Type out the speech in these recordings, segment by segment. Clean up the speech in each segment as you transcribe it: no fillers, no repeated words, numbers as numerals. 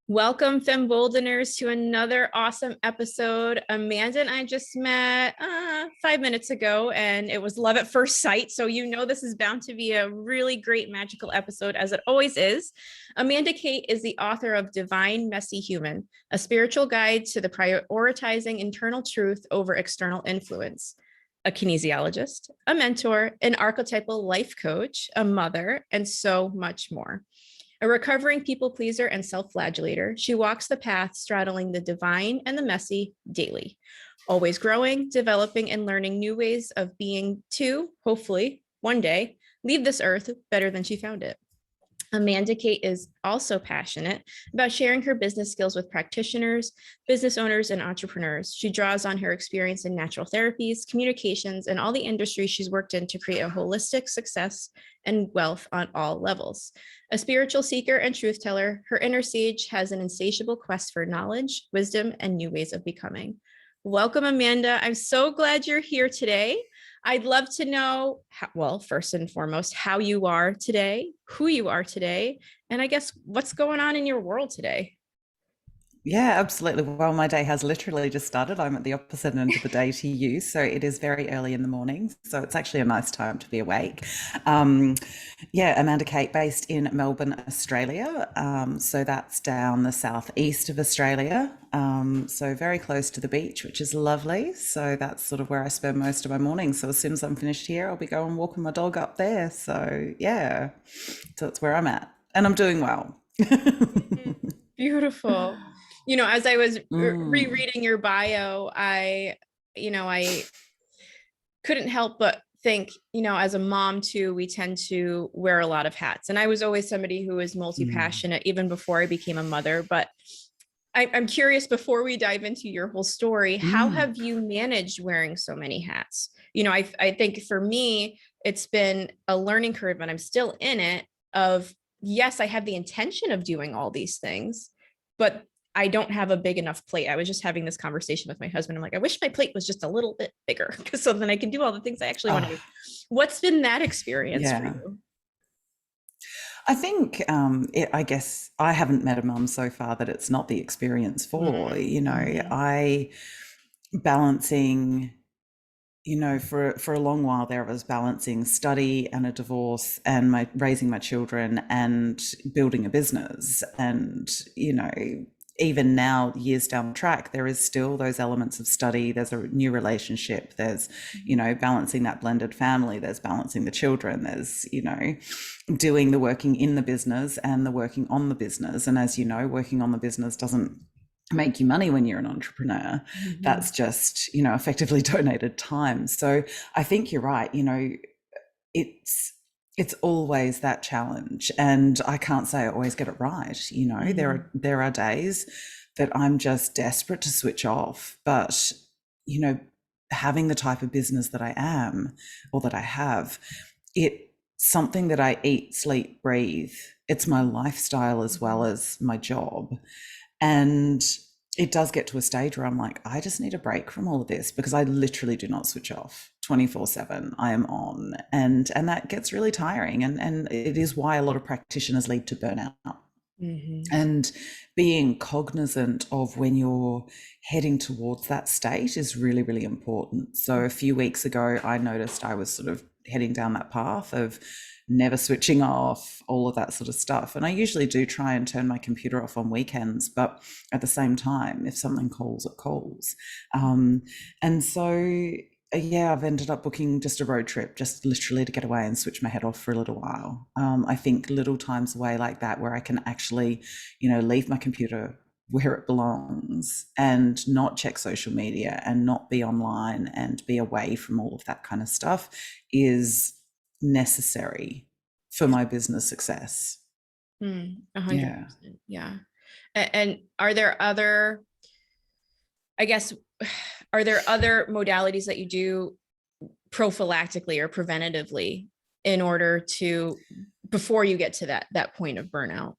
Welcome, Femboldeners, to another awesome episode. Amanda and I just met 5 minutes ago, and it was love at first sight. So you know this is bound to be a really great magical episode, as it always is. Amanda Kate is the author of Divine Messy Human, a spiritual guide to the prioritizing internal truth over external influence. A kinesiologist, a mentor, an archetypal life coach, a mother, and so much more. A recovering people pleaser and self-flagellator, she walks the path straddling the divine and the messy daily, always growing, developing, and learning new ways of being to, hopefully, one day, leave this earth better than she found it. Amanda Kate is also passionate about sharing her business skills with practitioners, business owners, and entrepreneurs. She draws on her experience in natural therapies, communications, and all the industries she's worked in to create a holistic success and wealth on all levels. A spiritual seeker and truth teller, her inner sage has an insatiable quest for knowledge, wisdom, and new ways of becoming. Welcome, Amanda. I'm so glad you're here today. I'd love to know, well, first and foremost, how you are today, who you are today, and I guess what's going on in your world today. Yeah, absolutely. Well, my day has literally just started. I'm at the opposite end of the day to you. So it is very early in the morning. So it's actually a nice time to be awake. Um, yeah, Amanda Kate, based in Melbourne, Australia. So that's down the southeast of Australia. So very close to the beach, which is lovely. So that's sort of where I spend most of my mornings. So as soon as I'm finished here, I'll be going walking my dog up there. So yeah, so that's where I'm at. And I'm doing well. Beautiful. As I was Mm. rereading your bio, I couldn't help but think, as a mom too, we tend to wear a lot of hats. And I was always somebody who was Mm. multi-passionate even before I became a mother. But I'm curious, before we dive into your whole story, how Mm. have you managed wearing so many hats? I think for me, it's been a learning curve, and I'm still in it of, yes, I have the intention of doing all these things, but I don't have a big enough plate. I was just having this conversation with my husband. I'm like, I wish my plate was just a little bit bigger so then I can do all the things I actually want to do. Oh, What's been that experience for yeah. you? I think I guess I haven't met a mum so far that it's not the experience for. Mm-hmm. I balancing. For a long while there, I was balancing study and a divorce and my raising my children and building a business. And even now, years down the track, there is still those elements of study. There's a new relationship. There's balancing that blended family. There's balancing the children. There's doing the working in the business and the working on the business. And as you know, working on the business doesn't make you money when you're an entrepreneur. Mm-hmm. That's just effectively donated time. So I think you're right. It's always that challenge, and I can't say I always get it right. There are days that I'm just desperate to switch off, but you know having the type of business that I am, or that I have, it's something that I eat, sleep, breathe. It's my lifestyle as well Mm-hmm. as my job. And it does get to a stage where I'm like, I just need a break from all of this, because I literally do not switch off 24/7. I am on. And that gets really tiring. And it is why a lot of practitioners lead to burnout. Mm-hmm. And being cognizant of when you're heading towards that state is really, really important. So a few weeks ago, I noticed I was sort of heading down that path of never switching off, all of that sort of stuff. And I usually do try and turn my computer off on weekends, but at the same time, if something calls, it calls. Um, and so yeah, I've ended up booking just a road trip, just literally to get away and switch my head off for a little while. I think little times away like that, where I can actually, leave my computer where it belongs and not check social media and not be online and be away from all of that kind of stuff, is necessary for my business success. 100%. Yeah. Yeah. And are there other, I guess, are there other modalities that you do prophylactically or preventatively in order to, before you get to that point of burnout?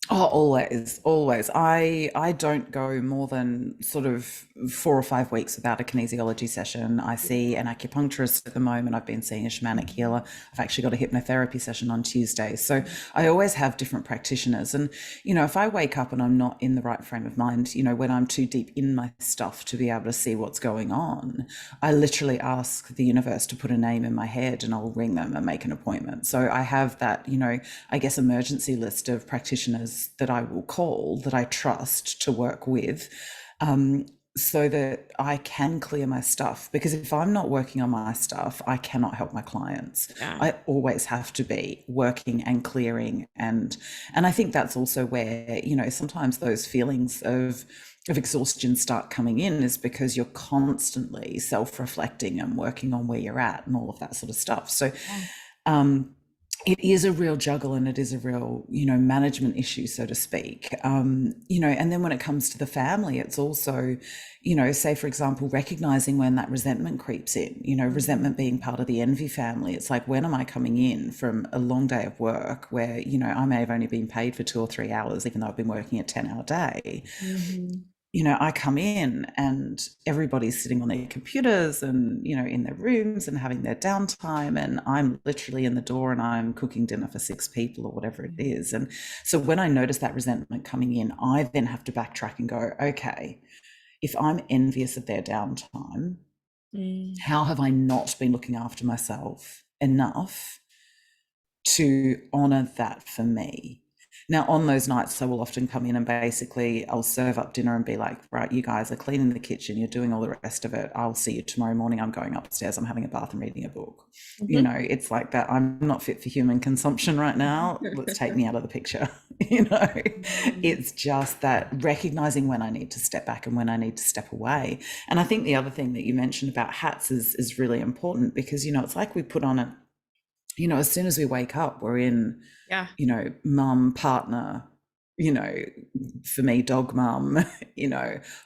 Oh, always, always. I don't go more than sort of 4 or 5 weeks without a kinesiology session. I see an acupuncturist at the moment. I've been seeing a shamanic healer. I've actually got a hypnotherapy session on Tuesday. So I always have different practitioners. And, if I wake up and I'm not in the right frame of mind, when I'm too deep in my stuff to be able to see what's going on, I literally ask the universe to put a name in my head and I'll ring them and make an appointment. So I have that, I guess, emergency list of practitioners that I will call that I trust to work with, so that I can clear my stuff. Because if I'm not working on my stuff, I cannot help my clients. Yeah. I always have to be working and clearing. And I think that's also where, sometimes those feelings of exhaustion start coming in, is because you're constantly self-reflecting and working on where you're at and all of that sort of stuff. So it is a real juggle, and it is a real, management issue, so to speak. And then when it comes to the family, it's also, say, for example, recognizing when that resentment creeps in, resentment being part of the envy family. It's like, when am I coming in from a long day of work where, I may have only been paid for 2 or 3 hours, even though I've been working a 10-hour day. I come in and everybody's sitting on their computers and, in their rooms and having their downtime. And I'm literally in the door and I'm cooking dinner for 6 people or whatever it is. And so when I notice that resentment coming in, I then have to backtrack and go, okay, if I'm envious of their downtime, how have I not been looking after myself enough to honor that for me? Now, on those nights, I will often come in and basically I'll serve up dinner and be like, right, you guys are cleaning the kitchen, you're doing all the rest of it. I'll see you tomorrow morning. I'm going upstairs, I'm having a bath and reading a book. It's like that. I'm not fit for human consumption right now. Let's take me out of the picture. It's just that recognizing when I need to step back and when I need to step away. And I think the other thing that you mentioned about hats is really important, because, it's like we put on a, as soon as we wake up, we're in, mum, partner, for me, dog mum,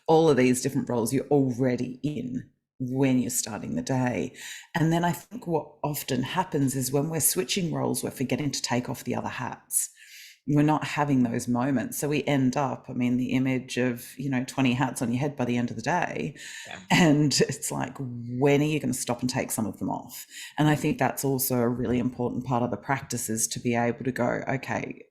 all of these different roles you're already in when you're starting the day. And then I think what often happens is when we're switching roles, we're forgetting to take off the other hats. We're not having those moments. So we end up, the image of, 20 hats on your head by the end of the day. Yeah. And it's like, when are you going to stop and take some of them off? And I think that's also a really important part of the practice, is to be able to go, okay,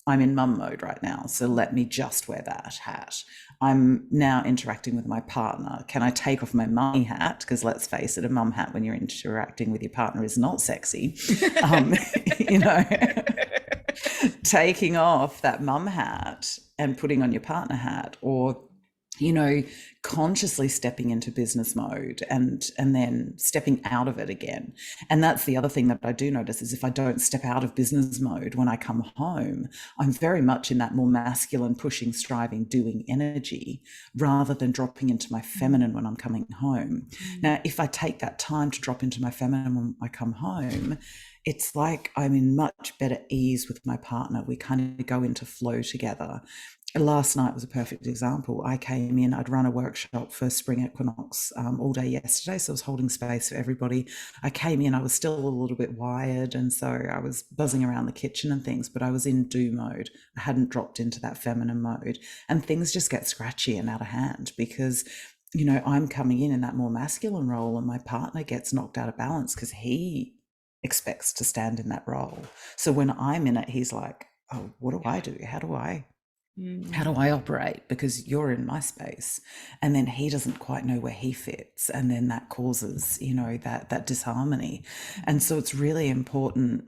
I'm in mum mode right now, so let me just wear that hat. I'm now interacting with my partner. Can I take off my mummy hat? Because let's face it, a mum hat when you're interacting with your partner is not sexy. Taking off that mum hat and putting on your partner hat, or consciously stepping into business mode and then stepping out of it again. And that's the other thing that I do notice, is if I don't step out of business mode when I come home, I'm very much in that more masculine, pushing, striving, doing energy, rather than dropping into my feminine when I'm coming home. Now, if I take that time to drop into my feminine when I come home, it's like I'm in much better ease with my partner. We kind of go into flow together. Last night was a perfect example. I came in, I'd run a workshop for spring equinox all day yesterday, so I was holding space for everybody. I came in, I was still a little bit wired, and so I was buzzing around the kitchen and things, but I was in do mode. I hadn't dropped into that feminine mode, and things just get scratchy and out of hand because I'm coming in that more masculine role, and my partner gets knocked out of balance because he expects to stand in that role. So when I'm in it, he's like, oh, what do I do? How do I operate? Because you're in my space. And then he doesn't quite know where he fits. And then that causes, that disharmony. And so it's really important,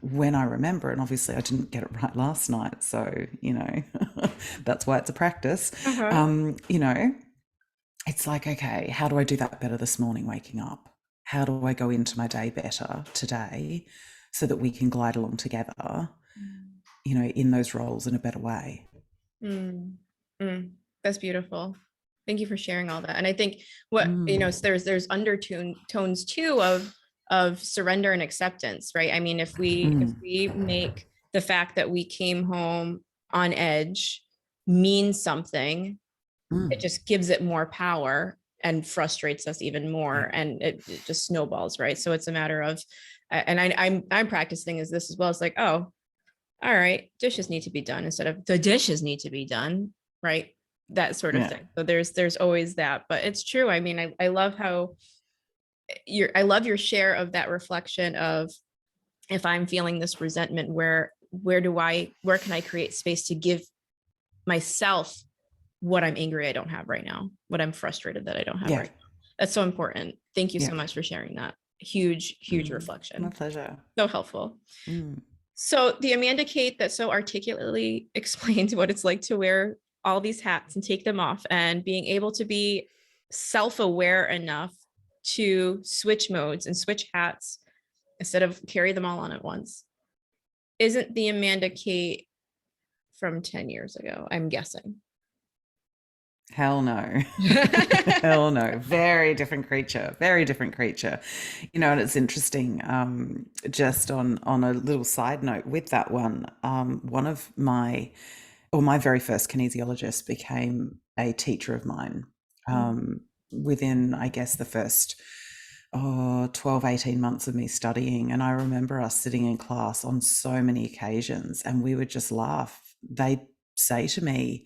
when I remember, and obviously I didn't get it right last night. So, that's why it's a practice. It's like, okay, how do I do that better this morning waking up? How do I go into my day better today so that we can glide along together, in those roles in a better way? That's beautiful. Thank you for sharing all that. And I think what, there's undertones too of surrender and acceptance, right? I mean, if we make the fact that we came home on edge mean something, it just gives it more power and frustrates us even more, and it just snowballs, right? So it's a matter of, and I'm practicing is this as well. It's like, oh, all right, dishes need to be done instead of the dishes need to be done, right? That sort of Yeah. thing. So there's always that, but it's true. I mean, I love how I love your share of that reflection of, if I'm feeling this resentment, where can I create space to give myself what I'm angry I don't have right now, what I'm frustrated that I don't have Yeah. right now. That's so important. Thank you Yeah. so much for sharing that. Huge My reflection. pleasure. So helpful. Mm. So the Amanda Kate that so articulately explained what it's like to wear all these hats and take them off, and being able to be self-aware enough to switch modes and switch hats instead of carry them all on at once, isn't the Amanda Kate from 10 years ago, I'm guessing. Hell no. Hell no. Very different creature. Very different creature. And it's interesting, just on a little side note with that one, one of my very first kinesiologist became a teacher of mine, within, I guess, the first 12, 18 months of me studying. And I remember us sitting in class on so many occasions and we would just laugh. They'd say to me,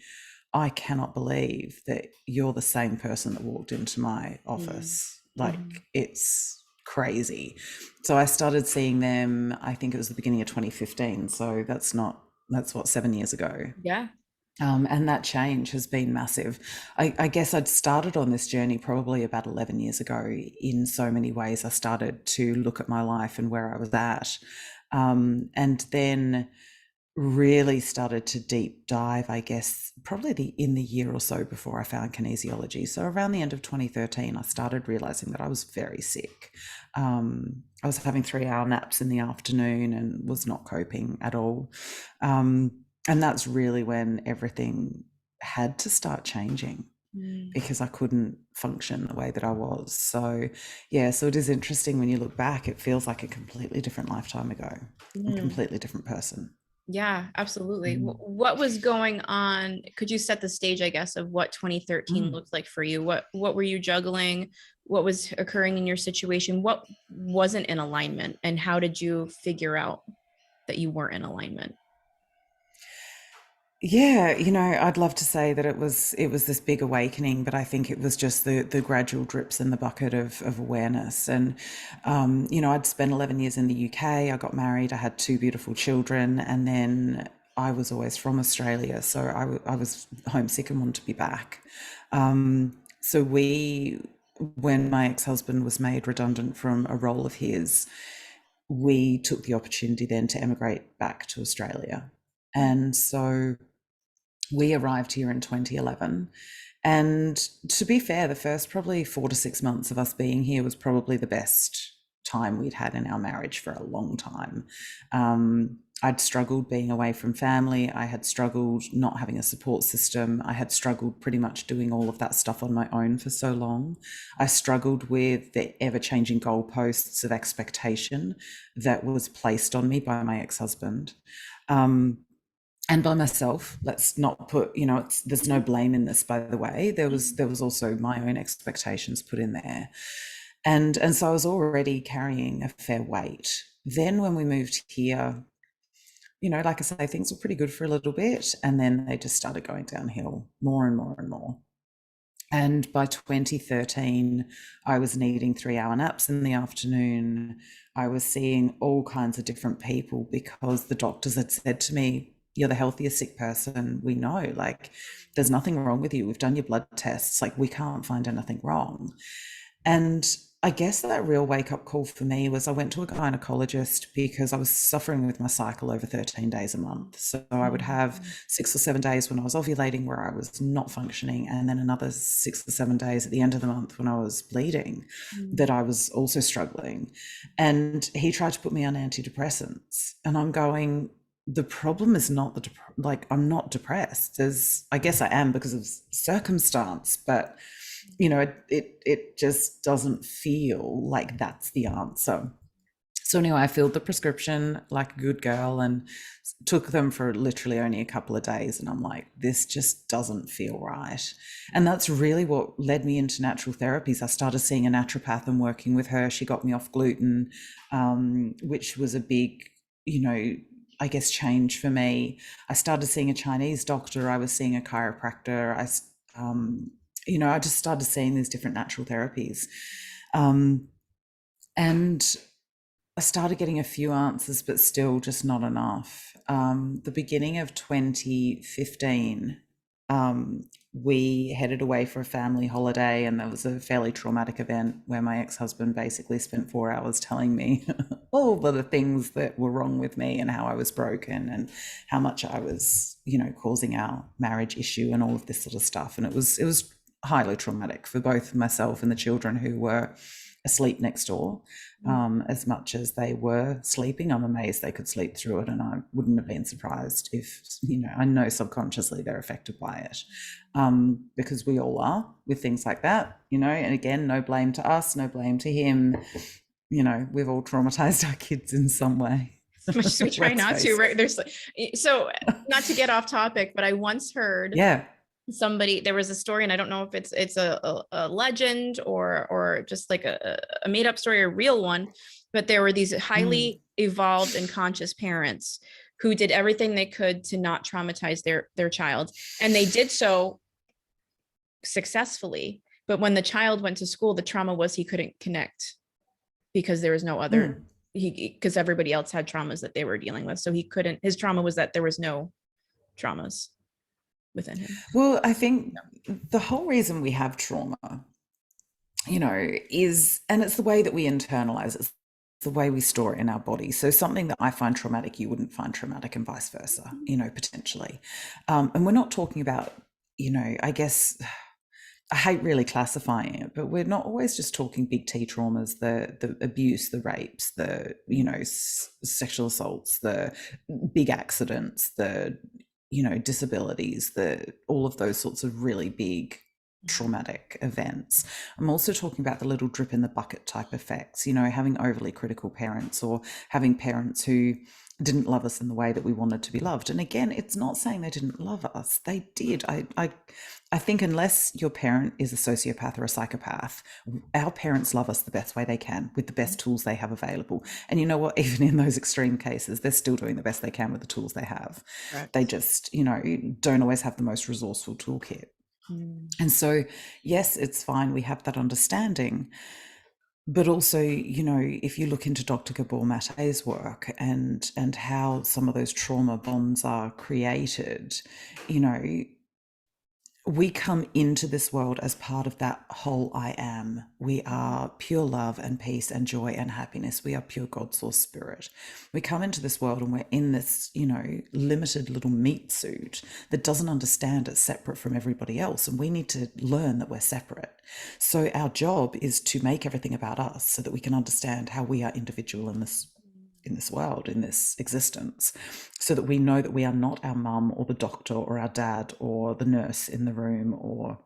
I cannot believe that you're the same person that walked into my office. Like, it's crazy. So I started seeing them, I think it was the beginning of 2015. So that's what, 7 years ago. Yeah. And that change has been massive. I guess I'd started on this journey probably about 11 years ago. In so many ways, I started to look at my life and where I was at. And then really started to deep dive, I guess, probably in the year or so before I found kinesiology. So around the end of 2013, I started realizing that I was very sick. I was having 3-hour naps in the afternoon and was not coping at all. And that's really when everything had to start changing, because I couldn't function the way that I was. So, yeah, so it is interesting when you look back, it feels like a completely different lifetime ago, a completely different person. Yeah, absolutely. Mm. What was going on? Could you set the stage, I guess, of what 2013 Mm. looked like for you? What were you juggling? What was occurring in your situation? What wasn't in alignment? And how did you figure out that you weren't in alignment? Yeah, I'd love to say that it was this big awakening, but I think it was just the gradual drips in the bucket of awareness. And I'd spent 11 years in the UK. I got married. I had 2 beautiful children, and then I was always from Australia, so I was homesick and wanted to be back. So when my ex-husband was made redundant from a role of his, we took the opportunity then to emigrate back to Australia. And so we arrived here in 2011. And to be fair, the first probably 4 to 6 months of us being here was probably the best time we'd had in our marriage for a long time. I'd struggled being away from family. I had struggled not having a support system. I had struggled pretty much doing all of that stuff on my own for so long. I struggled with the ever-changing goalposts of expectation that was placed on me by my ex-husband. And by myself. Let's not put, there's no blame in this, by the way. There was also my own expectations put in there. And so I was already carrying a fair weight. Then when we moved here, like I say, things were pretty good for a little bit, and then they just started going downhill more and more and more. And by 2013, I was needing 3-hour naps in the afternoon. I was seeing all kinds of different people because the doctors had said to me, you're the healthiest sick person we know. Like, there's nothing wrong with you. We've done your blood tests. Like, we can't find anything wrong. And I guess that real wake up call for me was I went to a gynecologist because I was suffering with my cycle over 13 days a month. So I would have 6 or 7 days when I was ovulating where I was not functioning, and then another 6 or 7 days at the end of the month when I was bleeding that I was also struggling. And he tried to put me on antidepressants, and I'm going, the problem is not I'm not depressed. I guess I am because of circumstance, but it just doesn't feel like that's the answer. So anyway, I filled the prescription like a good girl and took them for literally only a couple of days. And I'm like, this just doesn't feel right. And that's really what led me into natural therapies. I started seeing a naturopath and working with her. She got me off gluten, which was a big, I guess, change for me. I started seeing a Chinese doctor. I was seeing a chiropractor. I just started seeing these different natural therapies. And I started getting a few answers, but still just not enough. The beginning of 2015, we headed away for a family holiday, and there was a fairly traumatic event where my ex-husband basically spent 4 hours telling me all the things that were wrong with me and how I was broken and how much I was, causing our marriage issue and all of this sort of stuff. And it was highly traumatic for both myself and the children who were asleep next door. As much as they were sleeping, I'm amazed they could sleep through it, and I wouldn't have been surprised if, I know subconsciously they're affected by it, because we all are with things like that, and again, no blame to us, no blame to him. We've all traumatized our kids in some way. Much as we try not to, right? So not to get off topic, but I once heard there was a story, and I don't know if it's a legend or just like a made up story or a real one, but there were these highly evolved and conscious parents who did everything they could to not traumatize their child, and they did so successfully. But when the child went to school, the trauma was he couldn't connect because there was no other because everybody else had traumas that they were dealing with, so he couldn't. His trauma was that there was no traumas within him. Well, I think the whole reason we have trauma, is, and it's the way that we internalize it, it's the way we store it in our body. So something that I find traumatic, you wouldn't find traumatic, and vice versa, potentially. And we're not talking about, I guess, I hate really classifying it, but we're not always just talking big T traumas, the abuse, the rapes, the, sexual assaults, the big accidents, the, disabilities, all of those sorts of really big traumatic events. I'm also talking about the little drip in the bucket type effects, having overly critical parents, or having parents who didn't love us in the way that we wanted to be loved. And again, it's not saying they didn't love us. They did. I think unless your parent is a sociopath or a psychopath, our parents love us the best way they can with the best tools they have available. And you know what? Even in those extreme cases, they're still doing the best they can with the tools they have. Right. They just, don't always have the most resourceful toolkit. And so, yes, it's fine. We have that understanding. But also, if you look into Dr. Gabor Mate's work and how some of those trauma bonds are created, we come into this world as part of that whole I am. We are pure love and peace and joy and happiness. We are pure God source spirit. We come into this world and we're in this, limited little meat suit that doesn't understand it's separate from everybody else. And we need to learn that we're separate. So our job is to make everything about us so that we can understand how we are individual in this world, in this existence, so that we know that we are not our mum or the doctor or our dad or the nurse in the room, or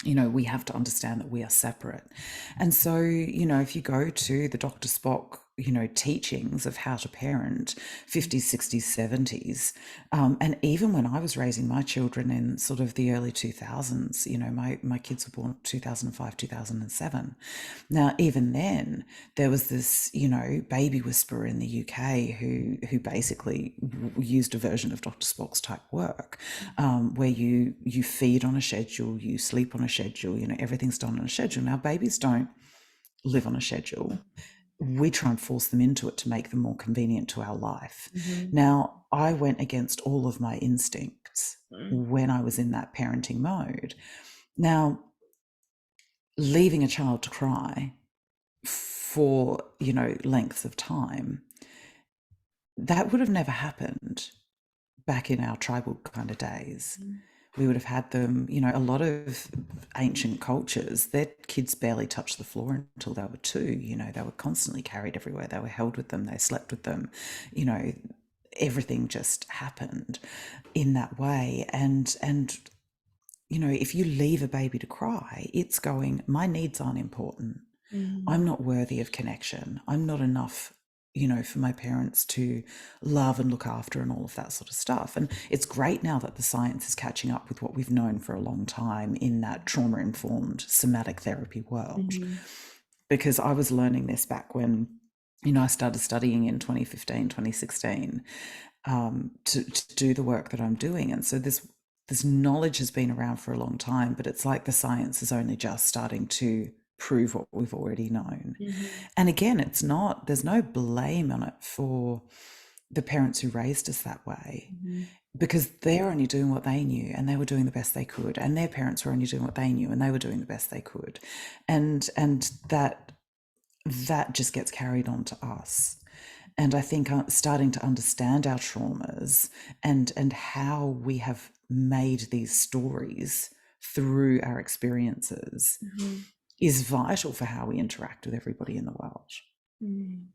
we have to understand that we are separate. And so, if you go to the Dr. Spock, teachings of how to parent, 50s, 60s, 70s, and even when I was raising my children in sort of the early 2000s, my kids were born 2005, 2007. Now, even then, there was this, baby whisperer in the UK who basically used a version of Dr. Spock's type work, where you feed on a schedule, you sleep on a schedule, everything's done on a schedule. Now, babies don't live on a schedule. We try and force them into it to make them more convenient to our life. Now, I went against all of my instincts when I was in that parenting mode. Now, leaving a child to cry for, lengths of time, that would have never happened back in our tribal kind of days. We would have had them, a lot of ancient cultures, their kids barely touched the floor until they were 2. They were constantly carried everywhere. They were held with them. They slept with them. Everything just happened in that way. And if you leave a baby to cry, it's going, my needs aren't important. I'm not worthy of connection. I'm not enough for my parents to love and look after and all of that sort of stuff. And it's great now that the science is catching up with what we've known for a long time in that trauma-informed somatic therapy world. Because I was learning this back when, I started studying in 2015, 2016. to do the work that I'm doing. And so this knowledge has been around for a long time, but it's like the science is only just starting to prove what we've already known. Mm-hmm. And again, there's no blame on it for the parents who raised us that way, Mm-hmm. because they're only doing what they knew and they were doing the best they could, and their parents were only doing what they knew and they were doing the best they could. And that just gets carried on to us. And I think starting to understand our traumas and how we have made these stories through our experiences Mm-hmm. is vital for how we interact with everybody in the world. Mm-hmm.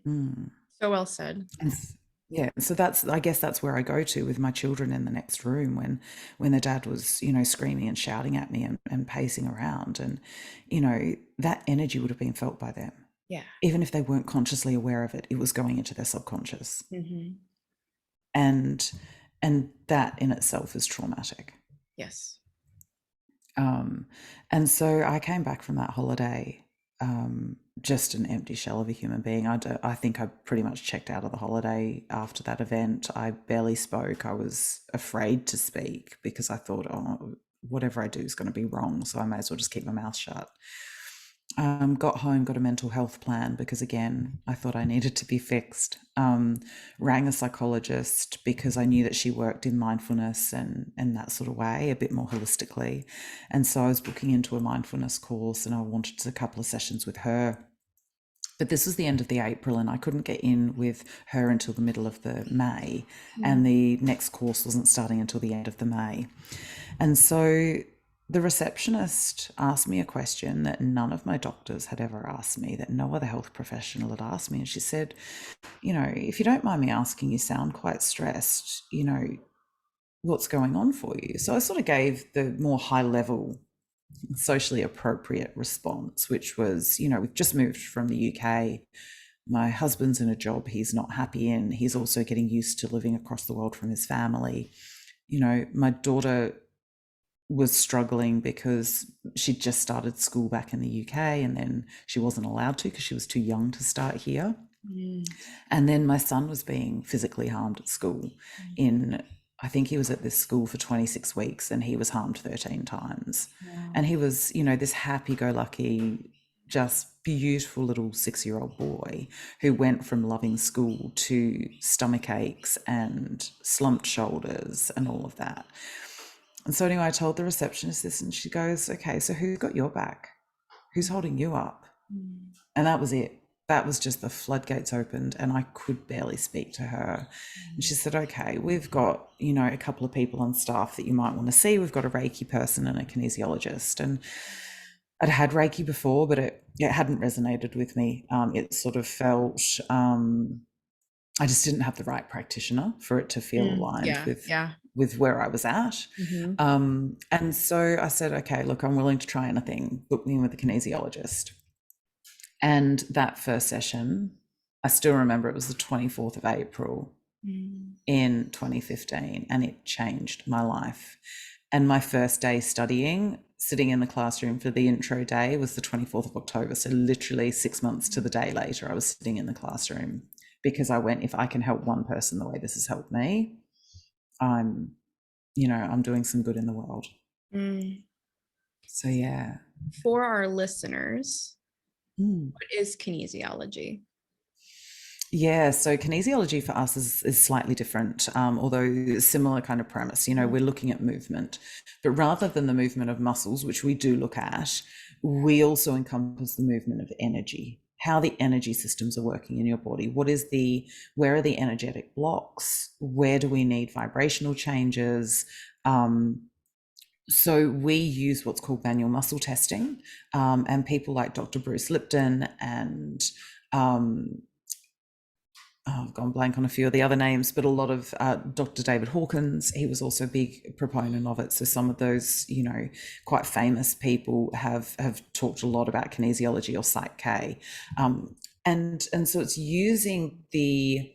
Mm. So well said. And yeah, so I guess that's where I go to with my children in the next room when the dad was, screaming and shouting at me and pacing around, and that energy would have been felt by them. Yeah. Even if they weren't consciously aware of it, it was going into their subconscious. Mm-hmm. And that in itself is traumatic. Yes. Um, and so I came back from that holiday, just an empty shell of a human being. I think I pretty much checked out of the holiday after that event. I barely spoke. I was afraid to speak because I thought, oh, whatever I do is going to be wrong, so I may as well just keep my mouth shut. Got home, got a mental health plan because, again, I thought I needed to be fixed. Rang a psychologist because I knew that she worked in mindfulness and that sort of way, a bit more holistically. And so I was booking into a mindfulness course and I wanted a couple of sessions with her. But this was the end of the April and I couldn't get in with her until the middle of the May. And the next course wasn't starting until the end of the May. And so the receptionist asked me a question that none of my doctors had ever asked me, that no other health professional had asked me. And she said, if you don't mind me asking, you sound quite stressed, what's going on for you? So I sort of gave the more high level, socially appropriate response, which was, we've just moved from the UK. My husband's in a job he's not happy in. He's also getting used to living across the world from his family. My daughter was struggling because she'd just started school back in the UK and then she wasn't allowed to because she was too young to start here. And then my son was being physically harmed at school. I think he was at this school for 26 weeks and he was harmed 13 times. Wow. And he was, this happy-go-lucky, just beautiful little 6-year-old boy who went from loving school to stomach aches and slumped shoulders and all of that. And so anyway, I told the receptionist this and she goes, okay, so who got your back? Who's holding you up? And that was it. That was just the floodgates opened and I could barely speak to her. And she said, okay, we've got, a couple of people on staff that you might want to see. We've got a Reiki person and a kinesiologist. And I'd had Reiki before, but it hadn't resonated with me. It sort of felt, I just didn't have the right practitioner for it to feel aligned with where I was at. And so I said, okay, look, I'm willing to try anything. Book me in with a kinesiologist. And that first session, I still remember it was the 24th of April in 2015, and it changed my life. And my first day studying, sitting in the classroom for the intro day, was the 24th of October. So literally 6 months to the day later, I was sitting in the classroom because I went, if I can help one person the way this has helped me, I'm doing some good in the world. So yeah. For our listeners, what is kinesiology? Yeah, so kinesiology for us is slightly different, although similar kind of premise. We're looking at movement, but rather than the movement of muscles, which we do look at, we also encompass the movement of energy, how the energy systems are working in your body. Where are the energetic blocks? Where do we need vibrational changes? So we use what's called manual muscle testing, and people like Dr. Bruce Lipton and I've gone blank on a few of the other names, but a lot of Dr. David Hawkins, he was also a big proponent of it. So some of those, quite famous people have talked a lot about kinesiology or Psych K. And so it's using the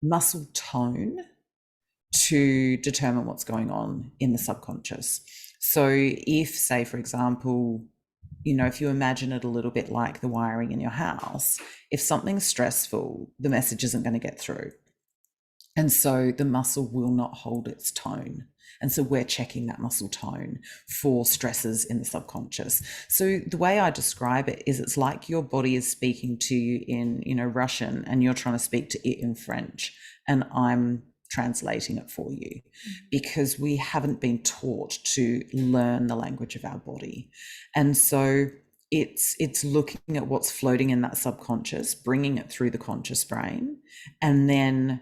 muscle tone to determine what's going on in the subconscious. So if, say, for example, if you imagine it a little bit like the wiring in your house, if something's stressful, the message isn't going to get through. And so the muscle will not hold its tone. And so we're checking that muscle tone for stresses in the subconscious. So the way I describe it is it's like your body is speaking to you in, Russian, and you're trying to speak to it in French, and I'm translating it for you, because we haven't been taught to learn the language of our body. And so it's looking at what's floating in that subconscious, bringing it through the conscious brain, and then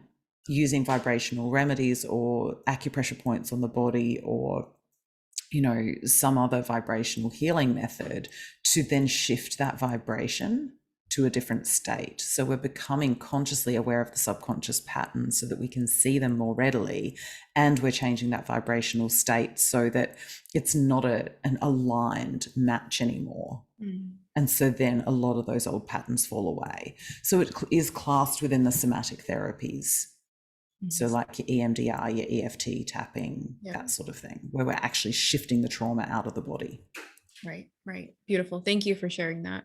using vibrational remedies or acupressure points on the body, or some other vibrational healing method, to then shift that vibration to a different state. So we're becoming consciously aware of the subconscious patterns so that we can see them more readily, and we're changing that vibrational state so that it's not an aligned match anymore. And so then a lot of those old patterns fall away. So it is classed within the somatic therapies. So like your EMDR, your EFT tapping, that sort of thing, where we're actually shifting the trauma out of the body. Right. Beautiful. Thank you for sharing that.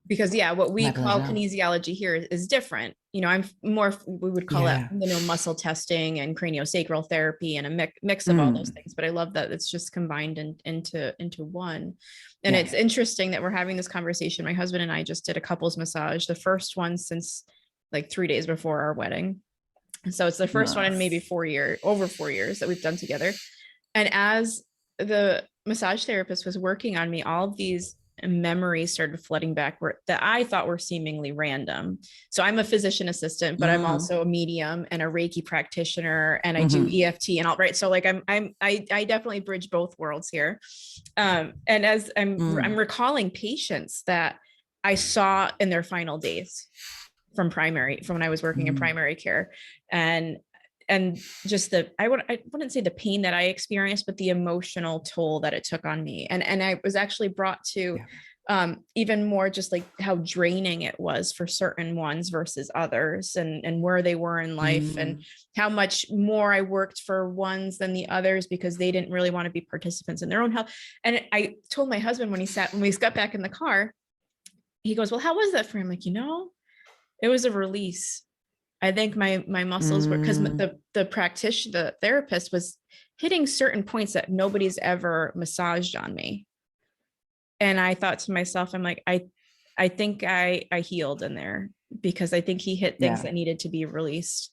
Because what we call kinesiology here is different. I'm more, we would call it, muscle testing and craniosacral therapy, and a mix of all those things. But I love that it's just combined into one. And it's interesting that we're having this conversation. My husband and I just did a couples massage, the first one since like 3 days before our wedding. So it's the first one in maybe over 4 years that we've done together. And as the massage therapist was working on me, all of these memories started flooding back that I thought were seemingly random. So I'm a physician assistant, but I'm also a medium and a Reiki practitioner, and I do EFT and all, right. So like I definitely bridge both worlds here. And as I'm recalling patients that I saw in their final days from when I was working in primary care, and just I wouldn't say the pain that I experienced, but the emotional toll that it took on me. And I was actually brought to even more just like how draining it was for certain ones versus others, and where they were in life, and how much more I worked for ones than the others because they didn't really want to be participants in their own health. And I told my husband when we got back in the car, he goes, "Well, how was that for him?" Like, it was a release. I think my muscles were, because the therapist was hitting certain points that nobody's ever massaged on me. And I thought to myself, I'm like, I think I healed in there, because I think he hit things that needed to be released.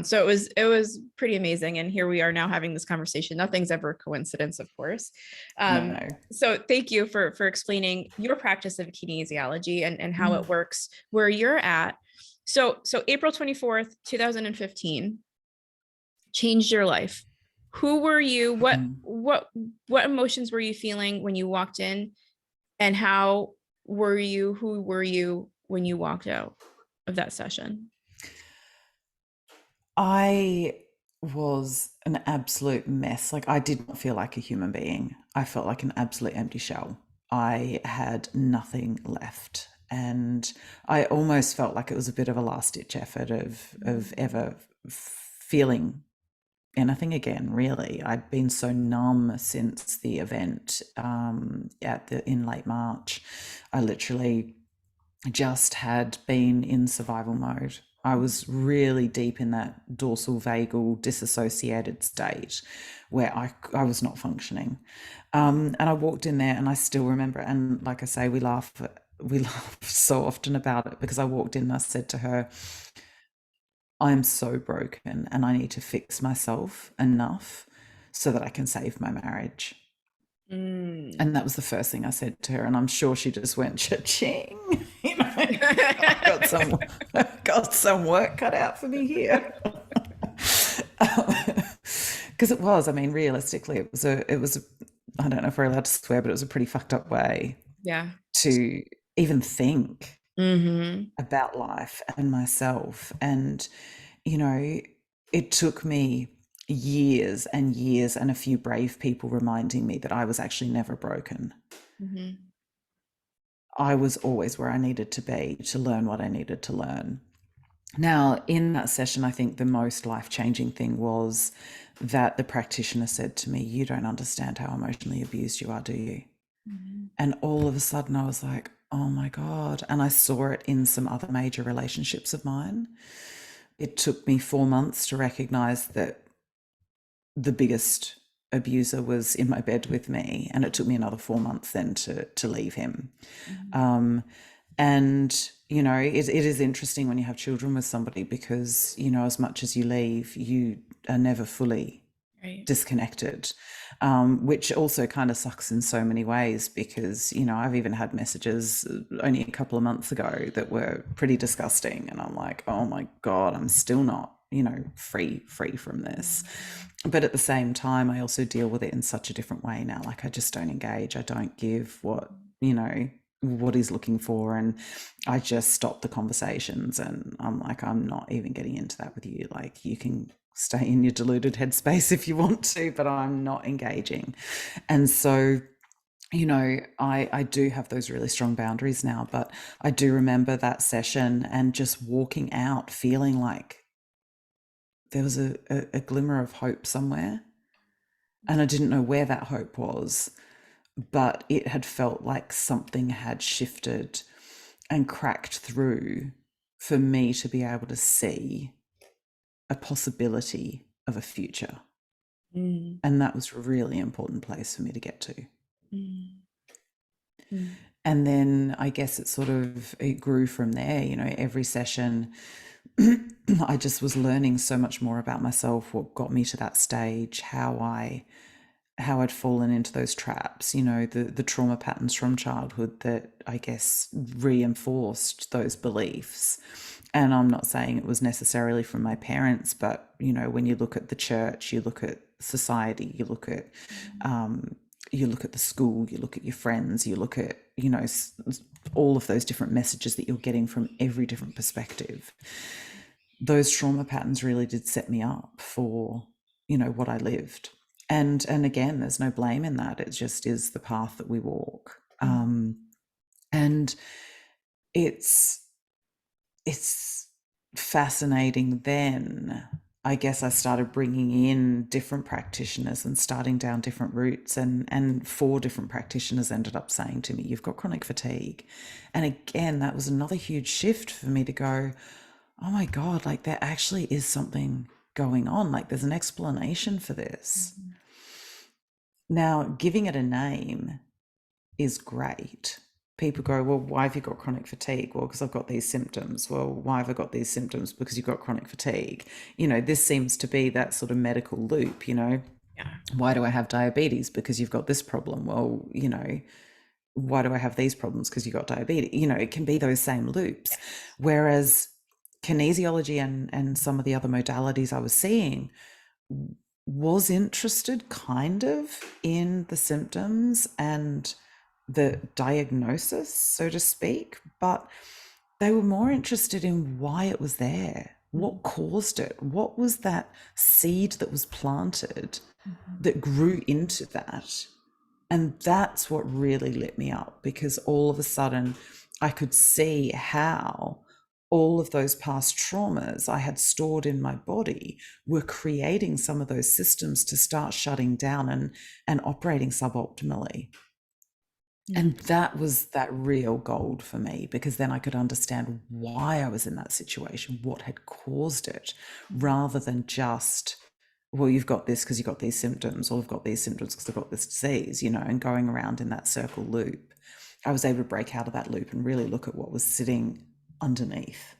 So it was pretty amazing. And here we are now having this conversation. Nothing's ever a coincidence, of course. No. So thank you for explaining your practice of kinesiology and how it works where you're at. So April 24th, 2015 changed your life. Who were you? What emotions were you feeling when you walked in? And how were you? Who were you when you walked out of that session? I was an absolute mess. Like, I did not feel like a human being. I felt like an absolute empty shell. I had nothing left. And I almost felt like it was a bit of a last ditch effort of ever feeling anything again, really. I'd been so numb since the event in late March. I literally just had been in survival mode. I was really deep in that dorsal vagal disassociated state where I was not functioning. And I walked in there, and I still remember, and like I say, we laugh so often about it, because I walked in and I said to her, I'm so broken and I need to fix myself enough so that I can save my marriage. And that was the first thing I said to her. And I'm sure she just went, cha-ching. I've got some work cut out for me here. Because it was, I mean, realistically, it was I don't know if we're allowed to swear, but it was a pretty fucked up way to even think about life and myself. And, it took me years and years and a few brave people reminding me that I was actually never broken. I was always where I needed to be to learn what I needed to learn. Now, in that session, I think the most life-changing thing was that the practitioner said to me, "You don't understand how emotionally abused you are, do you?" And all of a sudden I was like, oh my God. And I saw it in some other major relationships of mine, it took me 4 months to recognize that the biggest abuser was in my bed with me, and it took me another 4 months then to leave him. Mhm. Um, and it is interesting when you have children with somebody, because as much as you leave, you are never fully Right. disconnected, which also kind of sucks in so many ways, because I've even had messages only a couple of months ago that were pretty disgusting, and I'm like, oh my god, I'm still not free from this. But at the same time, I also deal with it in such a different way now. Like, I just don't engage, I don't give what he's looking for, and I just stop the conversations, and I'm like, I'm not even getting into that with you. Like, you can stay in your deluded headspace if you want to, but I'm not engaging. And so I do have those really strong boundaries now, but I do remember that session and just walking out feeling like there was a glimmer of hope somewhere. And I didn't know where that hope was, but it had felt like something had shifted and cracked through for me to be able to see a possibility of a future. Mm. And that was a really important place for me to get to. Mm. Mm. And then I guess it grew from there. Every session I just was learning so much more about myself, what got me to that stage, how I'd fallen into those traps, the trauma patterns from childhood that I guess reinforced those beliefs. And I'm not saying it was necessarily from my parents, but when you look at the church, you look at society, you look at the school, you look at your friends, you look at all of those different messages that you're getting from every different perspective. Those trauma patterns really did set me up for what I lived. And again, there's no blame in that. It just is the path that we walk. And it's fascinating. Then I guess I started bringing in different practitioners and starting down different routes, and 4 different practitioners ended up saying to me, you've got chronic fatigue. And again, that was another huge shift for me to go, oh my god, like, there actually is something going on, like there's an explanation for this. Now, giving it a name is great. People go, well, why have you got chronic fatigue? Well, because I've got these symptoms. Well, why have I got these symptoms? Because you've got chronic fatigue. This seems to be that sort of medical loop. Yeah. Why do I have diabetes? Because you've got this problem. Well, why do I have these problems? Because you've got diabetes. It can be those same loops. Whereas kinesiology and some of the other modalities I was seeing was interested kind of in the symptoms and the diagnosis, so to speak, but they were more interested in why it was there, what caused it, what was that seed that was planted that grew into that. And that's what really lit me up, because all of a sudden I could see how all of those past traumas I had stored in my body were creating some of those systems to start shutting down and operating suboptimally. And that was that real gold for me, because then I could understand why I was in that situation, what had caused it, rather than just, well, you've got this because you've got these symptoms, or you've got these symptoms because I've got this disease, and going around in that circle loop. I was able to break out of that loop and really look at what was sitting underneath.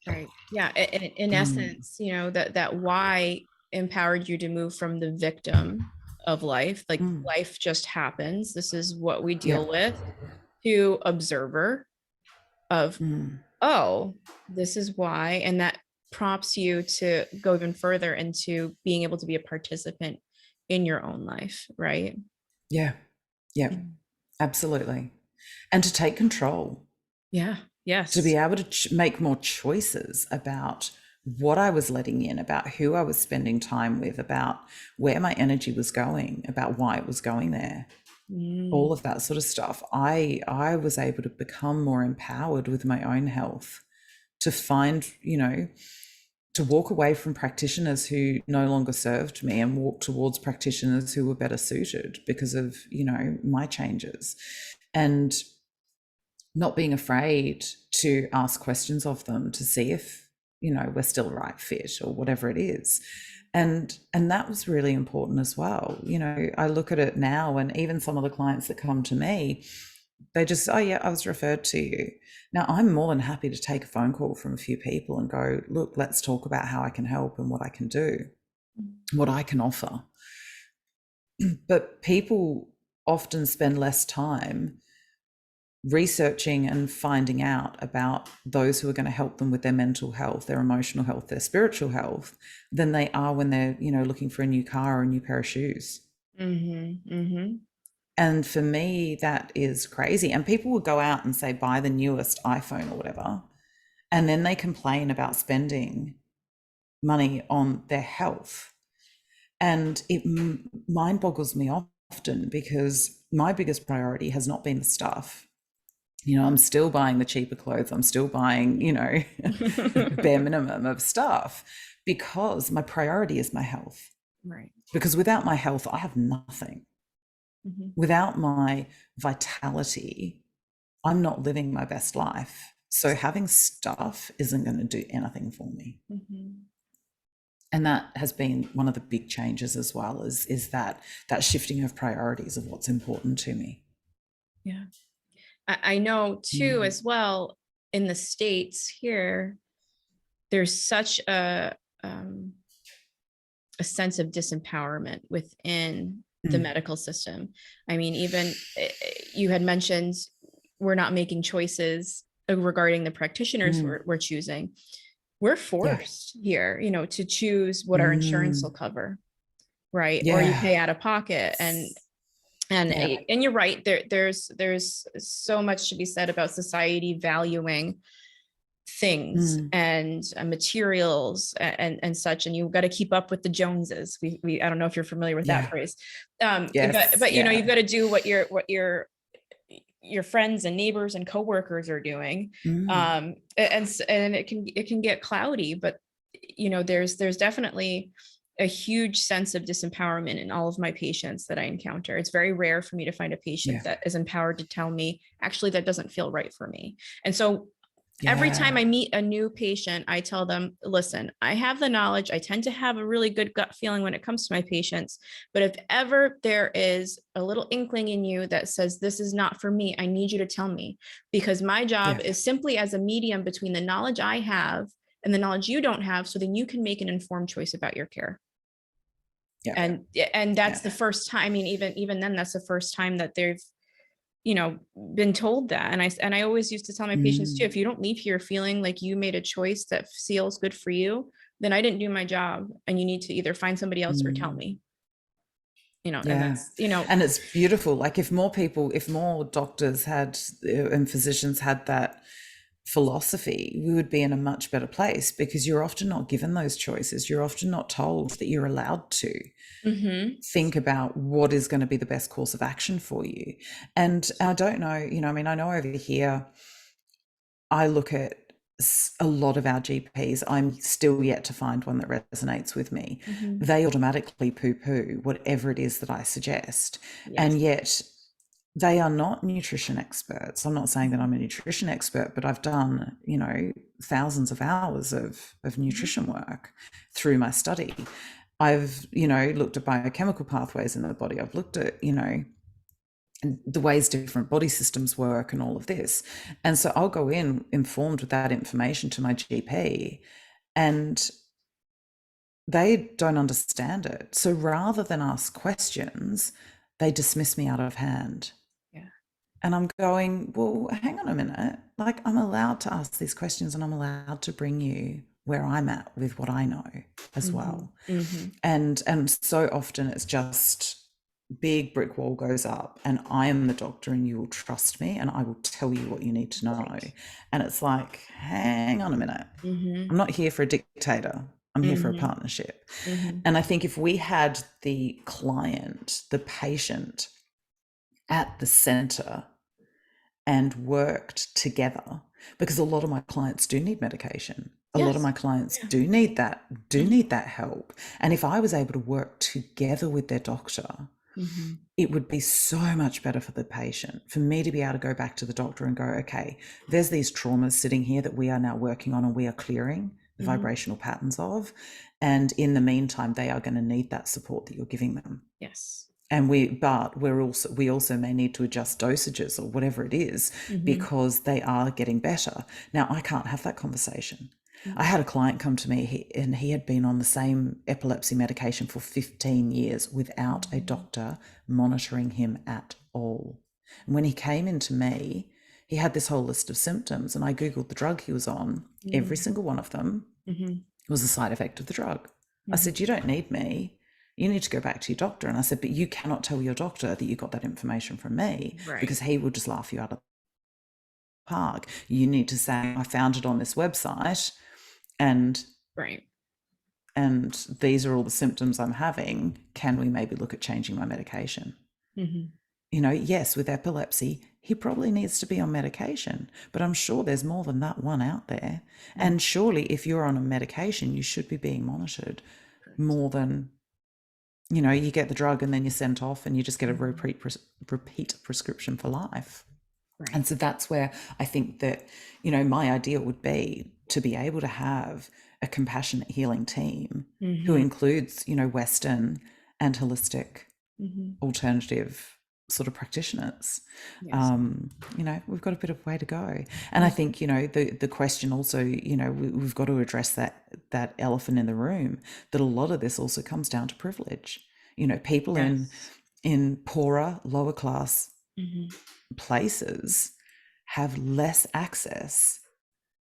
Right. Yeah. In essence, that why empowered you to move from the victim of life, like life just happens, this is what we Yeah. deal with, to observer of, oh, this is why. And that prompts you to go even further into being able to be a participant in your own life. Right. Yeah. Yeah. Absolutely. And to take control, Yeah. to be Yes. able to make more choices about what I was letting in, about who I was spending time with, about where my energy was going, about why it was going there, all of that sort of stuff. I was able to become more empowered with my own health, to find, to walk away from practitioners who no longer served me and walk towards practitioners who were better suited because of, my changes. And not being afraid to ask questions of them to see if we're still the right fit or whatever it is. And that was really important as well. I look at it now, and even some of the clients that come to me, they just, oh yeah, I was referred to you. Now I'm more than happy to take a phone call from a few people and go, look, let's talk about how I can help and what I can do, what I can offer. But people often spend less time researching and finding out about those who are going to help them with their mental health, their emotional health, their spiritual health, than they are when they're, looking for a new car or a new pair of shoes. And for me, that is crazy. And people will go out and say, buy the newest iPhone or whatever. And then they complain about spending money on their health. And it mind boggles me often, because my biggest priority has not been the stuff. I'm still buying the cheaper clothes. I'm still buying, the bare minimum of stuff, because my priority is my health. Right. Because without my health, I have nothing. Without my vitality, I'm not living my best life. So having stuff isn't going to do anything for me. And that has been one of the big changes as well, is that shifting of priorities of what's important to me. Yeah. I know too, as well, in the States here, there's such a sense of disempowerment within the medical system. I mean, even you had mentioned we're not making choices regarding the practitioners we're choosing. We're forced here, to choose what our insurance will cover, right? Or you pay out of pocket. And you're right, there's so much to be said about society valuing things and materials and such, and you've got to keep up with the Joneses. We I don't know if you're familiar with that phrase. Yes, but you've got to do what your friends and neighbors and coworkers are doing. And it can get cloudy, but there's definitely a huge sense of disempowerment in all of my patients that I encounter. It's very rare for me to find a patient that is empowered to tell me, actually, that doesn't feel right for me. And so every time I meet a new patient, I tell them, listen, I have the knowledge. I tend to have a really good gut feeling when it comes to my patients. But if ever there is a little inkling in you that says, this is not for me, I need you to tell me, because my job is simply as a medium between the knowledge I have and the knowledge you don't have, so then you can make an informed choice about your care. And that's the first time. I mean, even then, that's the first time that they've been told that. And I always used to tell my patients too, if you don't leave here feeling like you made a choice that feels good for you, then I didn't do my job, and you need to either find somebody else or tell me. And that's, and it's beautiful. Like if more doctors had and physicians had that philosophy, we would be in a much better place, because you're often not given those choices. You're often not told that you're allowed to think about what is going to be the best course of action for you. And I don't know, I know over here, I look at a lot of our GPs, I'm still yet to find one that resonates with me. They automatically poo-poo whatever it is that I suggest. And yet they are not nutrition experts. I'm not saying that I'm a nutrition expert, but I've done, thousands of hours of nutrition work through my study. I've, looked at biochemical pathways in the body. I've looked at, the ways different body systems work and all of this. And so I'll go in informed with that information to my GP, and they don't understand it. So rather than ask questions, they dismiss me out of hand. And I'm going, well, hang on a minute. Like, I'm allowed to ask these questions, and I'm allowed to bring you where I'm at with what I know as well. And so often it's just big brick wall goes up, and I am the doctor, and you will trust me, and I will tell you what you need to know. And it's like, hang on a minute. I'm not here for a dictator. I'm here for a partnership. And I think if we had the client, the patient at the center and worked together, because a lot of my clients do need medication. A lot of my clients do need that help. And if I was able to work together with their doctor, it would be so much better for the patient, for me to be able to go back to the doctor and go, okay, there's these traumas sitting here that we are now working on and we are clearing. the vibrational patterns of. And in the meantime, they are going to need that support that you're giving them. Yes. And we also may need to adjust dosages or whatever it is, because they are getting better. Now, I can't have that conversation. I had a client come to me, and he had been on the same epilepsy medication for 15 years without a doctor monitoring him at all. And when he came into me, he had this whole list of symptoms, and I Googled the drug he was on. Every single one of them was a side effect of the drug. I said, you don't need me. You need to go back to your doctor. And I said, but you cannot tell your doctor that you got that information from me, because he will just laugh you out of the park. You need to say, I found it on this website, and and these are all the symptoms I'm having. Can we maybe look at changing my medication? You know, yes, with epilepsy, he probably needs to be on medication, but I'm sure there's more than that one out there. And surely if you're on a medication, you should be being monitored more than, you know, you get the drug and then you're sent off and you just get a repeat prescription for life. And so that's where I think that, you know, my idea would be to be able to have a compassionate healing team who includes, you know, Western and holistic alternative sort of practitioners. You know, we've got a bit of way to go. And I think, you know, the question also, you know, we've got to address that elephant in the room, that a lot of this also comes down to privilege. You know, people in poorer, lower class places have less access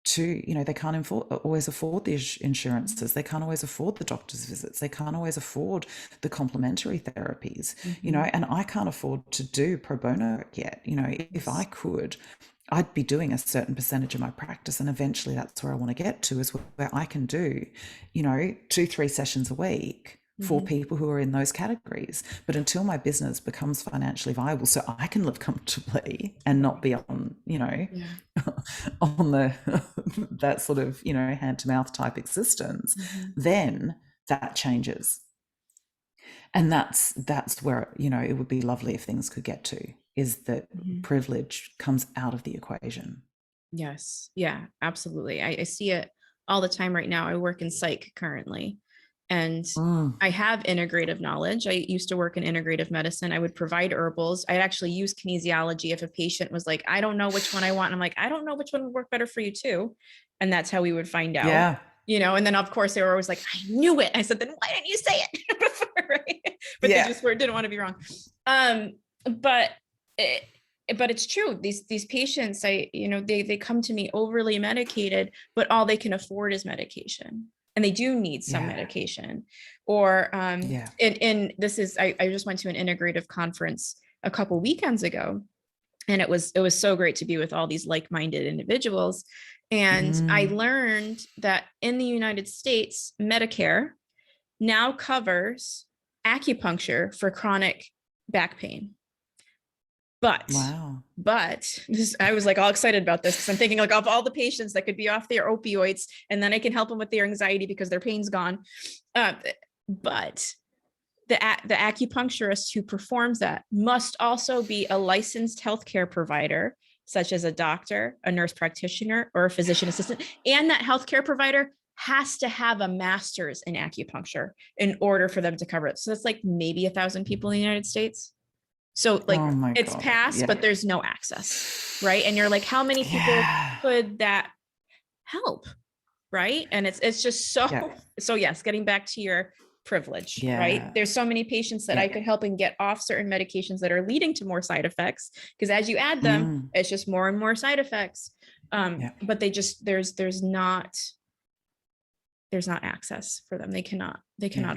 to, you know, they can't always afford the insurances, they can't always afford the doctor's visits, they can't always afford the complementary therapies, you know, and I can't afford to do pro bono yet. You know, if I could, I'd be doing a certain percentage of my practice, and eventually that's where I want to get to, is where I can do, you know, 2-3 sessions a week for people who are in those categories. But until my business becomes financially viable, so I can live comfortably and not be on, you know, on the that sort of, you know, hand to mouth type existence, then that changes. And that's where, you know, it would be lovely if things could get to, is that privilege comes out of the equation. Yes. Yeah, absolutely. I see it all the time right now. I work in psych currently, and I have integrative knowledge. I used to work in integrative medicine. I would provide herbals. I'd actually use kinesiology if a patient was like, I don't know which one I want. And I'm like, I don't know which one would work better for you too. And that's how we would find out, you know, and then of course they were always like, I knew it. I said, then why didn't you say it before? Right? But they just didn't want to be wrong. But it's true. These patients, you know, they come to me overly medicated, but all they can afford is medication. And they do need some medication, or, and this is, I just went to an integrative conference a couple weekends ago, and it was so great to be with all these like-minded individuals. And I learned that in the United States, Medicare now covers acupuncture for chronic back pain. But I was like all excited about this, because I'm thinking like of all the patients that could be off their opioids, and then I can help them with their anxiety because their pain's gone. But the acupuncturist who performs that must also be a licensed healthcare provider, such as a doctor, a nurse practitioner, or a physician assistant. And that healthcare provider has to have a master's in acupuncture in order for them to cover it. So that's like maybe 1,000 people in the United States. So like it's passed, but there's no access, right? And you're like, how many people could that help, right? And it's just so yes, getting back to your privilege, right? There's so many patients that I could help and get off certain medications that are leading to more side effects, because as you add them, it's just more and more side effects. But they just there's not access for them. They cannot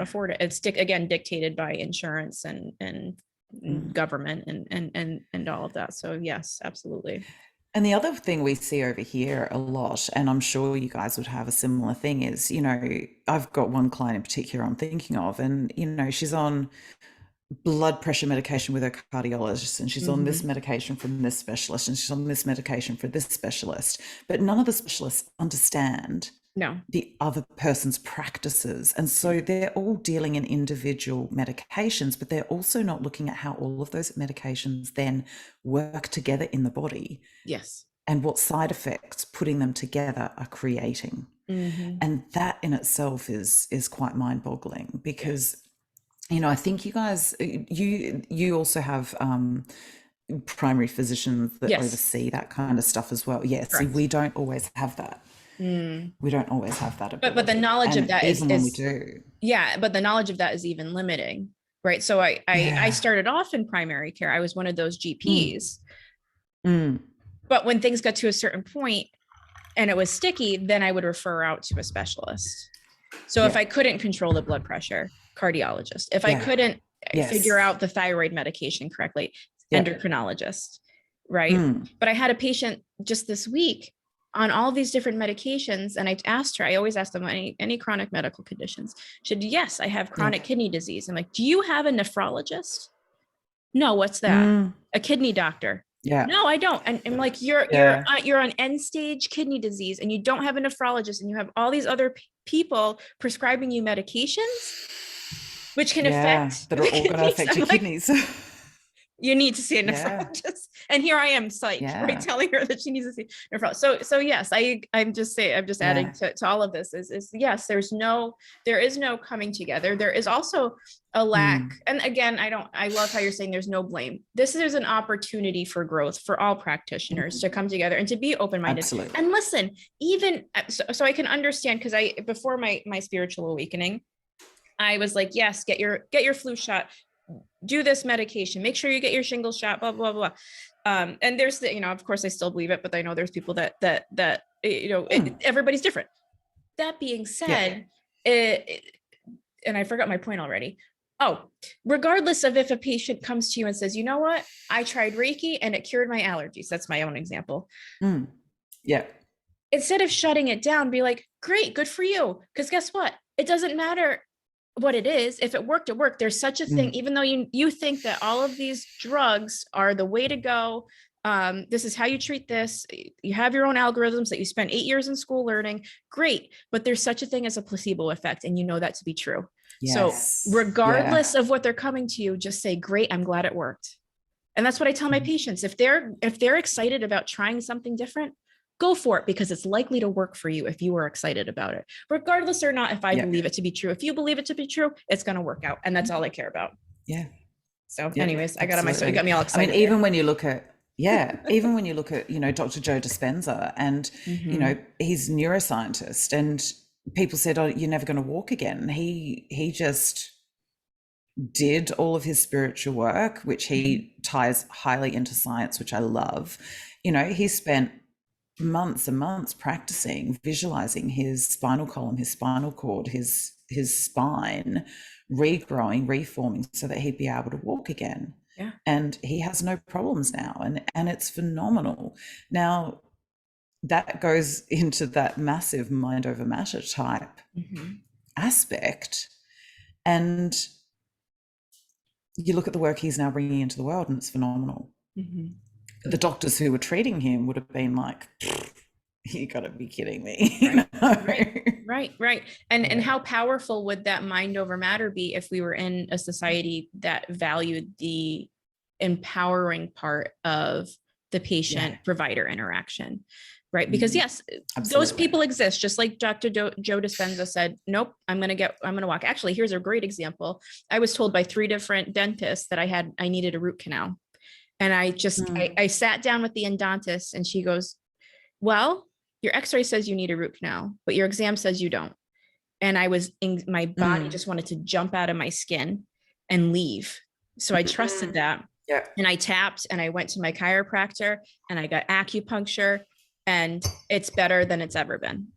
afford it. It's again dictated by insurance and government and all of that. So yes, absolutely. And the other thing we see over here a lot, and I'm sure you guys would have a similar thing, is, you know, I've got one client in particular I'm thinking of, and, you know, she's on blood pressure medication with her cardiologist, and she's on this medication from this specialist, and she's on this medication for this specialist, but none of the specialists understand the other person's practices. And so they're all dealing in individual medications, but they're also not looking at how all of those medications then work together in the body. Yes. And what side effects putting them together are creating. Mhm. And that in itself is quite mind-boggling, because I think you guys, you also have primary physicians that Yes, oversee that kind of stuff as well. Yeah, see, correct. we don't always have that. Mm. We don't always have that But the ability. knowledge of And that even when we is do, yeah, but the knowledge of that is even limiting, right? So I yeah. started off in primary care. I was one of those Mm, GPs, mm, but when things got to a certain point and it was sticky, then I would refer out to a specialist. So if yeah, I couldn't control the blood pressure, cardiologist. If I yeah, couldn't figure yes, out the thyroid medication correctly, yeah, endocrinologist, right? mm, But I had a patient just this week on all these different medications, and I asked her, I always ask them any chronic medical conditions. She said, yes, I have yeah, chronic kidney disease. I'm like, do you have a nephrologist? No, what's that? mm, A kidney doctor. yeah, No, I don't. And I'm like, yeah, you're on end stage kidney disease, and you don't have a nephrologist, and you have all these other people prescribing you medications, which can yeah, affect that are the all going to kidneys. affect I'm your like, kidneys. you need to see a Yeah, nephrologist. And here I am, psych, right, yeah, telling her that she needs to see a nephrologist. So yes, I'm just saying, I'm just adding yeah, to all of this is yes, there is no coming together. There is also a lack. mm, And again, I love how you're saying there's no blame. This is an opportunity for growth for all practitioners to mm, come together and to be open-minded absolutely. and listen, even so I can understand, because before my spiritual awakening, I was like, yes, get your flu shot, do this medication, make sure you get your shingles shot, blah, blah, blah. And there's of course I still believe it, but I know there's people that Mm, everybody's different. That being yeah, said, and I forgot my point already. Oh, regardless of if a patient comes to you and says, you know what, I tried Reiki and it cured my allergies. That's my own example. mm, yeah, Instead of shutting it down, be like, great, good for you. Because guess what? It doesn't matter what it is. If it worked, it worked. There's such a thing, mm, even though you think that all of these drugs are the way to go. This is how you treat this. You have your own algorithms that you spent 8 years in school learning. Great. But there's such a thing as a placebo effect. And you know that to be true. So yes, yeah, regardless of what they're coming to you, just say, great, I'm glad it worked. And that's what I tell my mm, patients. If they're excited about trying something different, go for it, because it's likely to work for you if you are excited about it, regardless or not if I yeah, believe it to be true. If you believe it to be true, it's going to work out. And that's all I care about. yeah. So Yeah, anyways, I got on my, so you absolutely. got me all I mean, excited even there. when you look at, yeah, even when you look at, Dr. Joe Dispenza, and, Mm-hmm. he's a neuroscientist, and people said, oh, you're never going to walk again. And he just did all of his spiritual work, which Mm-hmm. he ties highly into science, which I love. He spent months and months practicing, visualizing his spinal column, his spinal cord, his spine regrowing, reforming, so that he'd be able to walk again. Yeah. And he has no problems now, and it's phenomenal. Now that goes into that massive mind over matter type Mm-hmm. aspect, and you look at the work he's now bringing into the world, and it's phenomenal. Mm-hmm. The doctors who were treating him would have been like, you got to be kidding me. Right. Right. Right. And Yeah, how powerful would that mind over matter be if we were in a society that valued the empowering part of the yeah, patient provider interaction? Right. Because mm, yes, those absolutely. people exist, just like Dr. Joe Dispenza said, nope, I'm gonna walk. Actually, here's a great example. I was told by 3 different dentists that I needed a root canal. And Mm, I sat down with the endodontist, and she goes, well, your x-ray says you need a root canal, but your exam says you don't. And my body mm, just wanted to jump out of my skin and leave. So I trusted mm, that. yeah, And I tapped and I went to my chiropractor and I got acupuncture, and it's better than it's ever been.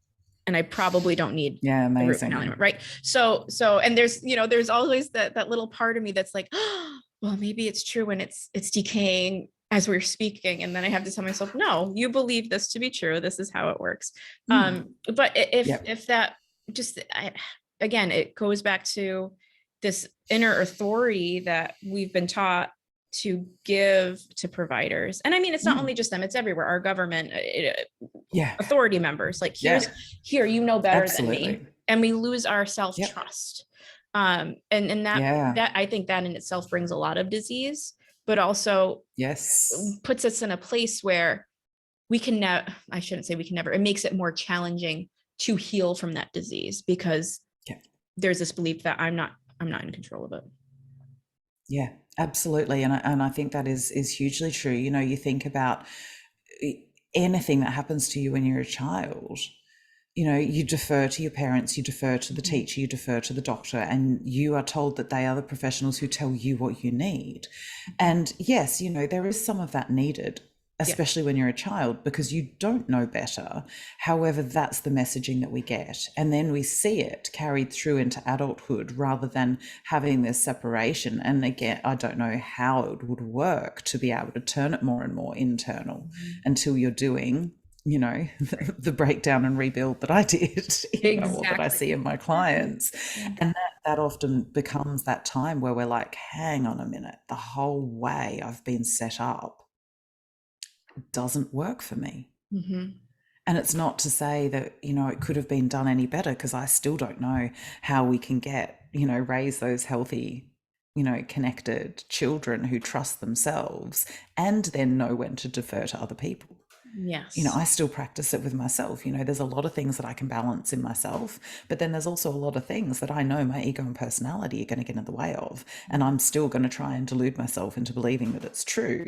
And I probably don't need yeah, a root canal amazing. anymore. Right. So, and there's always that little part of me that's like, oh, well, maybe it's true when it's decaying as we're speaking. And then I have to tell myself, no, you believe this to be true. This is how it works. Mm, But yeah, if that just, again, it goes back to this inner authority that we've been taught to give to providers. And I mean, it's not mm, only just them, it's everywhere. Our government, yeah, authority members, like, yeah, here, you know better than me. absolutely. And we lose our Yep, self-trust. And yeah, that I think that in itself brings a lot of disease, but also yes, puts us in a place where we can I shouldn't say we can never, it makes it more challenging to heal from that disease, because Yeah. there's this belief that I'm not in control of it. Yeah, absolutely. And I think that is hugely true. You know, you think about anything that happens to you when you're a child, you know, you defer to your parents, you defer to the teacher, you defer to the doctor, and you are told that they are the professionals who tell you what you need. And yes, you know, there is some of that needed, especially when you're a child, because you don't know better. However, that's the messaging that we get. And then we see it carried through into adulthood rather than having this separation. And again, I don't know how it would work to be able to turn it more and more internal until you're doing, you know, the breakdown and rebuild that I did, you know, or that I see in my clients. And that often becomes that time where we're like, hang on a minute, the whole way I've been set up doesn't work for me. And it's not to say that, you know, it could have been done any better, because I still don't know how we can get, you know, raise those healthy, you know, connected children who trust themselves and then know when to defer to other people. Yes. You know, I still practice it with myself. You know, there's a lot of things that I can balance in myself, but then there's also a lot of things that I know my ego and personality are going to get in the way of. And I'm still going to try and delude myself into believing that it's true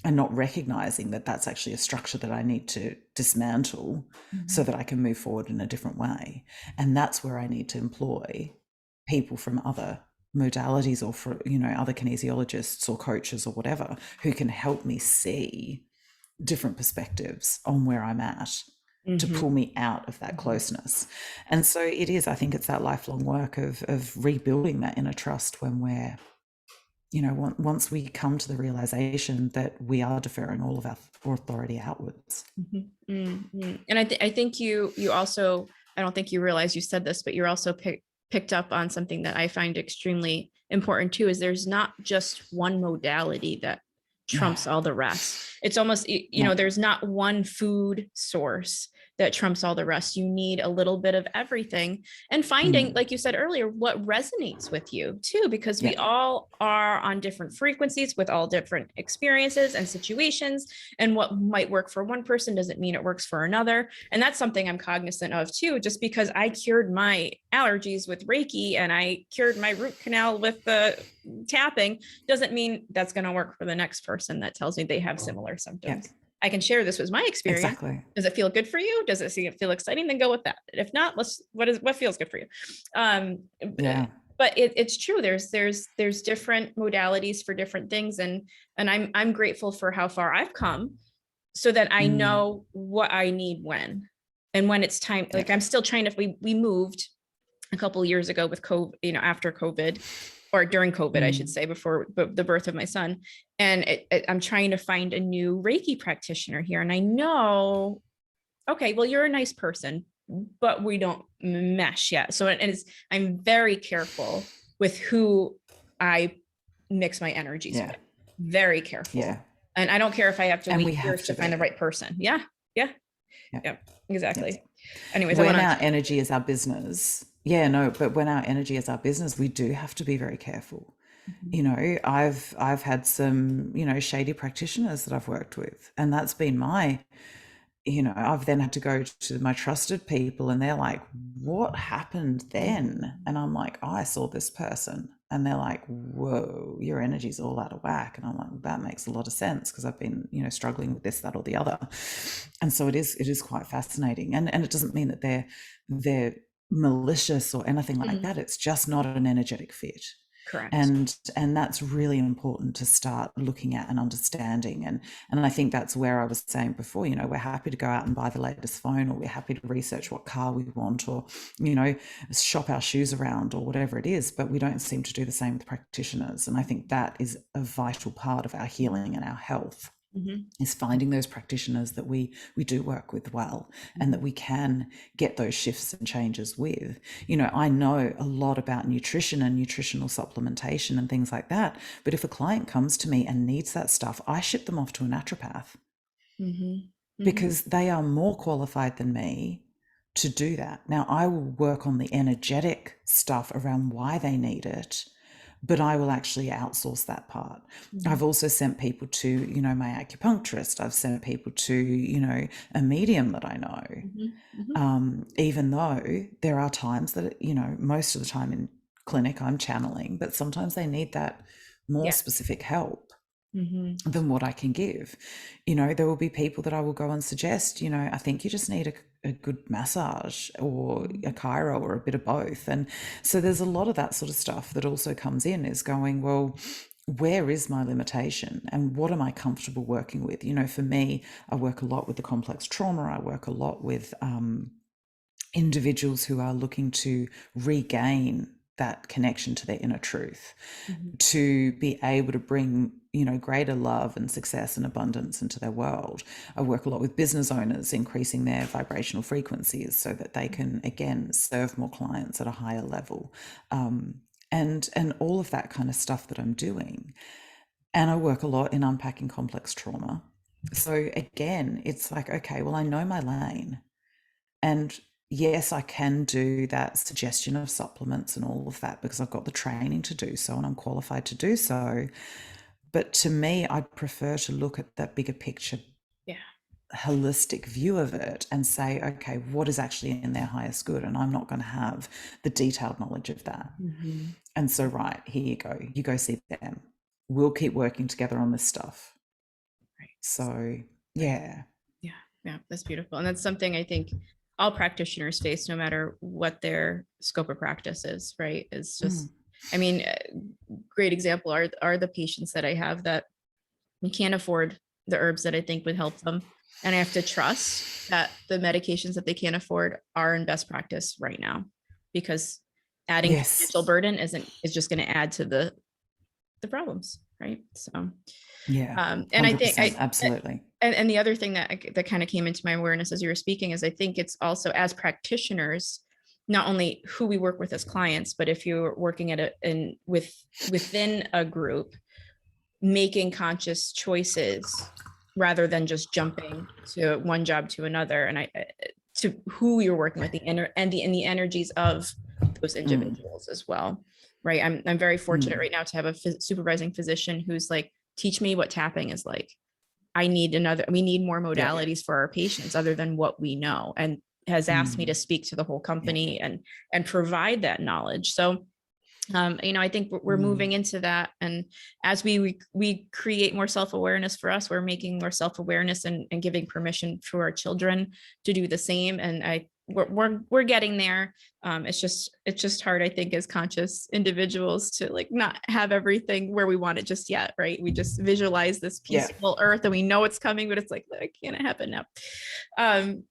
and not recognizing that that's actually a structure that I need to dismantle so that I can move forward in a different way. And that's where I need to employ people from other modalities, or for, you know, other kinesiologists or coaches or whatever, who can help me see different perspectives on where I'm at to pull me out of that closeness. And so it is, I think it's that lifelong work of rebuilding that inner trust when we're, you know, once we come to the realization that we are deferring all of our authority outwards. And I think you also, I don't think you realize you said this, but you're also picked up on something that I find extremely important too, is there's not just one modality that trumps all the rest. It's almost, you know, there's not one food source that trumps all the rest. You need a little bit of everything, and finding, like you said earlier, what resonates with you too, because we all are on different frequencies with all different experiences and situations, and what might work for one person doesn't mean it works for another. And that's something I'm cognizant of too. Just because I cured my allergies with Reiki and I cured my root canal with the tapping doesn't mean that's going to work for the next person that tells me they have similar symptoms. I can share this was my experience. Exactly. Does it feel good for you? Does it feel exciting? Then go with that. If not, what feels good for you? But it's true. There's different modalities for different things. And I'm grateful for how far I've come, so that I know what I need when, and when it's time. Like, I'm still trying to, we moved a couple of years ago with COVID, you know, after COVID, or during COVID, I should say, before the birth of my son. And I'm trying to find a new Reiki practitioner here. And I know, okay, well, you're a nice person, but we don't mesh yet. So I'm very careful with who I mix my energies with. Very careful. And I don't care if I have to wait years to find the right person. Yeah, exactly. Anyways, when our energy is our business, but when our energy is our business, we do have to be very careful. You know, I've had some, you know, shady practitioners that I've worked with, and that's been my, you know, I've then had to go to my trusted people, and they're like, what happened then? And I'm like, oh, I saw this person. And they're like, whoa, your energy's all out of whack. And I'm like, that makes a lot of sense, because I've been, you know, struggling with this, that, or the other. And so it is quite fascinating. And it doesn't mean that they're malicious or anything like that. It's just not an energetic fit. Correct. And that's really important to start looking at and understanding. And I think that's where I was saying before, you know, we're happy to go out and buy the latest phone, or we're happy to research what car we want, or, you know, shop our shoes around, or whatever it is, but we don't seem to do the same with practitioners. And I think that is a vital part of our healing and our health. Is finding those practitioners that we do work with well, and that we can get those shifts and changes with. You know, I know a lot about nutrition and nutritional supplementation and things like that, but if a client comes to me and needs that stuff, I ship them off to a naturopath, because they are more qualified than me to do that. Now, I will work on the energetic stuff around why they need it, but I will actually outsource that part. Mhm. I've also sent people to, my acupuncturist. I've sent people to, a medium that I know. Mhm. Mhm. Even though there are times that, most of the time in clinic I'm channeling, but sometimes they need that more Yeah. specific help Mhm. than what I can give. There will be people that I will go and suggest, I think you just need a good massage or a Mhm. chiro or a bit of both. And so there's a lot of that sort of stuff that also comes in, is going, well, where is my limitation and what am I comfortable working with? For me, I work a lot with the complex trauma. I work a lot with individuals who are looking to regain that connection to their inner truth, Mhm. to be able to bring greater love and success and abundance into their world. I work a lot with business owners, increasing their vibrational frequencies so that they can again serve more clients at a higher level, and all of that kind of stuff that I'm doing. And I work a lot in unpacking complex trauma. So again, it's like, okay, well, I know my lane, and yes, I can do that suggestion of supplements and all of that because I've got the training to do so and I'm qualified to do so. But to me, I'd prefer to look at that bigger picture, Yeah. holistic view of it and say, okay, what is actually in their highest good? And I'm not going to have the detailed knowledge of that. Mhm. And so, right, here you go. You go see them. We'll keep working together on this stuff. Right. So, Right. yeah. Yeah. Yeah. That's beautiful. And that's something I think all practitioners face, no matter what their scope of practice is, right? It's Mm. just, I mean, great example are the patients that I have that can't afford the herbs that I think would help them. And I have to trust that the medications that they can't afford are in best practice right now, because adding financial Yes. burden is just going to add to the problems, right? So, Yeah. and I think 100%. Absolutely. and the other thing that kind of came into my awareness as you were speaking is I think it's also, as practitioners, not only who we work with as clients, but if you're working at within a group, making conscious choices rather than just jumping to one job to another, and to who you're working with, the energies of those Mm. individuals as well, right? I'm very fortunate Mm. right now to have a supervising physician who's like, teach me what tapping is like. We need more Yep. modalities for our patients other than what we know, and has asked me to Mm. speak to the whole Yep. company and provide that knowledge. So I think we're Mm. moving into that, and as we create more self-awareness for us, we're making more self-awareness and giving permission for our children to do the same. And we're getting there. It's just hard, I think, as conscious individuals to like not have everything where we want it just yet, right? We just visualize this Yeah. peaceful earth and we know it's coming, but it's like, that can't happen now. um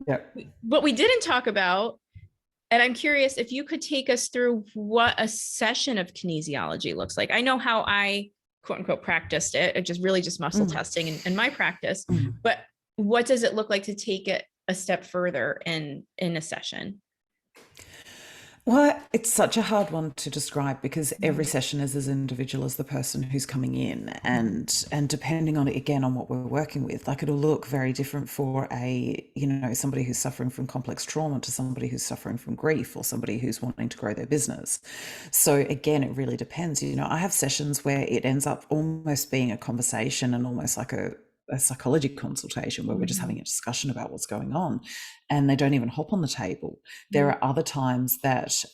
Yep. what we didn't talk about, and I'm curious if you could take us through what a session of kinesiology looks like. I know how I quote unquote practiced it. It just really just muscle Mm. testing in my practice. Mm. But what does it look like to take it a step further in a session? Well, it's such a hard one to describe because every Mhm. session is as individual as the person who's coming in, Mhm. and depending on it again on what we're working with, like it'll look very different for somebody who's suffering from complex trauma to somebody who's suffering from grief or somebody who's wanting to grow their business. So again, it really depends. I have sessions where it ends up almost being a conversation and almost like a psychology consultation where we're just having Mhm. a discussion about what's going on, and they don't even hop on the table. There Mhm. are other times that,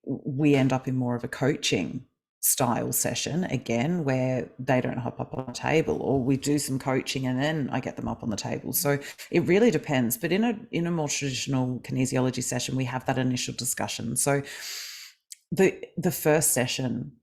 we end up in more of a coaching style session again, where they don't hop up on the table, or we do some coaching and then I get them up on the table. So it really depends. But in a more traditional kinesiology session, we have that initial discussion. So the first session,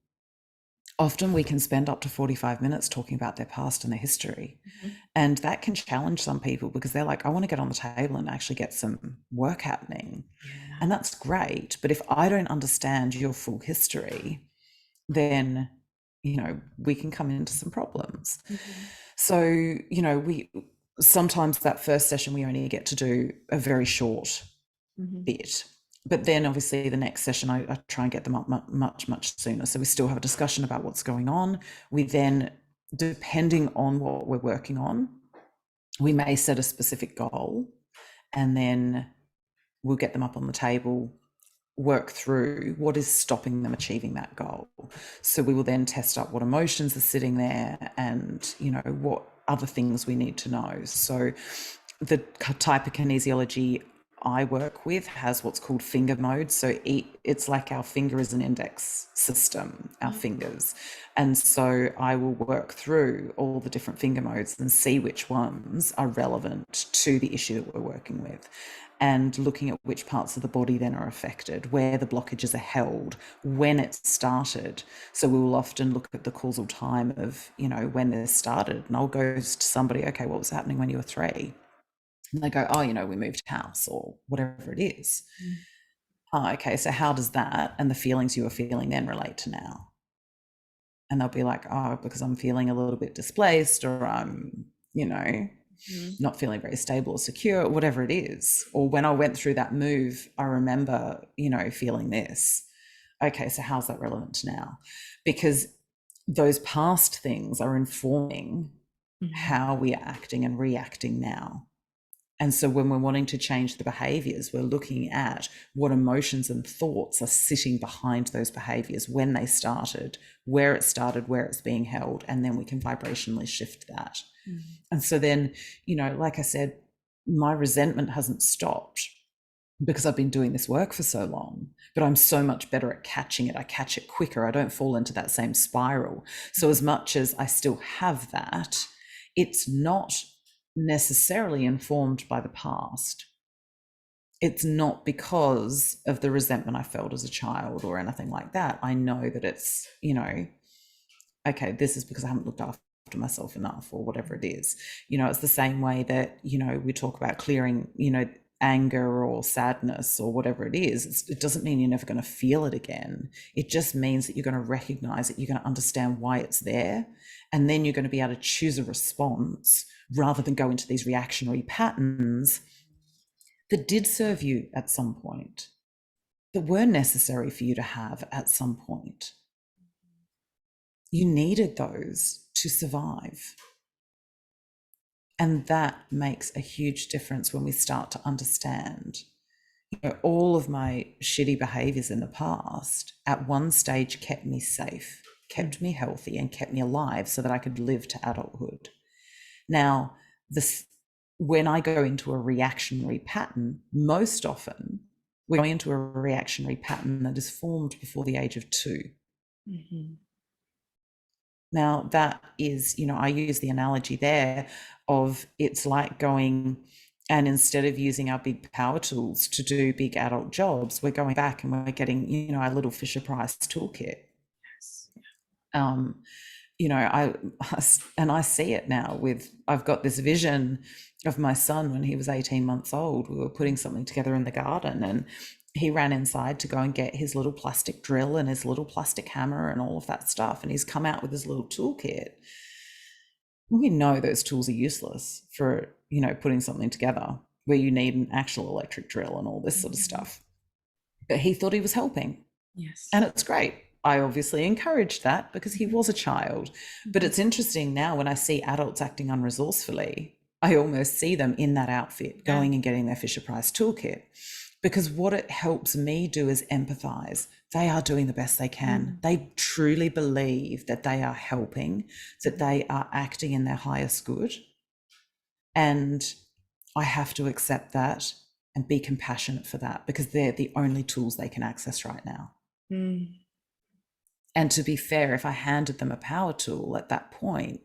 often we can spend up to 45 minutes talking about their past and their history. Mhm. And that can challenge some people because they're like, I want to get on the table and actually get some work happening. Yeah. And that's great. But if I don't understand your full history, then, we can come into some problems. Mhm. So, we sometimes that first session, we only get to do a very short Mhm. bit. But then obviously the next session, I try and get them up much, much sooner. So we still have a discussion about what's going on. We then, depending on what we're working on, we may set a specific goal and then we'll get them up on the table work through what is stopping them achieving that goal. So we will then test up what emotions are sitting there and, what other things we need to know. So the type of kinesiology I work with has what's called finger mode. So it's like our finger is an index system, our fingers. And so I will work through all the different finger modes and see which ones are relevant to the issue that we're working with, and looking at which parts of the body then are affected, where the blockages are held, when it started. So we will often look at the causal time of, when this started. And I'll go to somebody, okay, what was happening when you were 3? And they go, oh, we moved house or whatever it is. Oh, okay, so how does that and the feelings you were feeling then relate to now? And they'll be like, oh, because I'm feeling a little bit displaced, or I'm, not feeling very stable or secure, whatever it is. Or when I went through that move, I remember, feeling this. Okay, so how's that relevant to now? Because those past things are informing how we are acting and reacting now. And so when we're wanting to change the behaviors, we're looking at what emotions and thoughts are sitting behind those behaviors, when they started, where it's being held, and then we can vibrationally shift that. And so then, like I said, my resentment hasn't stopped because I've been doing this work for so long, but I'm so much better at catching it. I catch it quicker. I don't fall into that same spiral. So as much as I still have that, it's not necessarily informed by the past. It's not because of the resentment I felt as a child or anything like that. I know that it's, okay, this is because I haven't looked after myself enough, or whatever it is. It's the same way that, we talk about clearing, anger or sadness or whatever it is. It doesn't mean you're never going to feel it again. It just means that you're going to recognize it. You're going to understand why it's there. And then you're going to be able to choose a response rather than go into these reactionary patterns that did serve you at some point, that were necessary for you to have at some point. You needed those to survive. And that makes a huge difference when we start to understand, all of my shitty behaviors in the past at one stage kept me safe, kept me healthy, and kept me alive so that I could live to adulthood. Now, when I go into a reactionary pattern, most often we're going into a reactionary pattern that is formed before the age of 2. Now, that is, I use the analogy there of it's like going, and instead of using our big power tools to do big adult jobs, we're going back and we're getting, our little Fisher-Price toolkit. I see it now I've got this vision of my son when he was 18 months old. We were putting something together in the garden, and he ran inside to go and get his little plastic drill and his little plastic hammer and all of that stuff. And he's come out with his little toolkit. We know those tools are useless for, putting something together where you need an actual electric drill and all this sort of stuff. But he thought he was helping. Yes. And it's great. I obviously encouraged that because he was a child. But it's interesting now when I see adults acting unresourcefully, I almost see them in that outfit going and getting their Fisher-Price toolkit. Because what it helps me do is empathize. They are doing the best they can. They truly believe that they are helping, that they are acting in their highest good. And I have to accept that and be compassionate for that, because they're the only tools they can access right now. And to be fair, if I handed them a power tool at that point,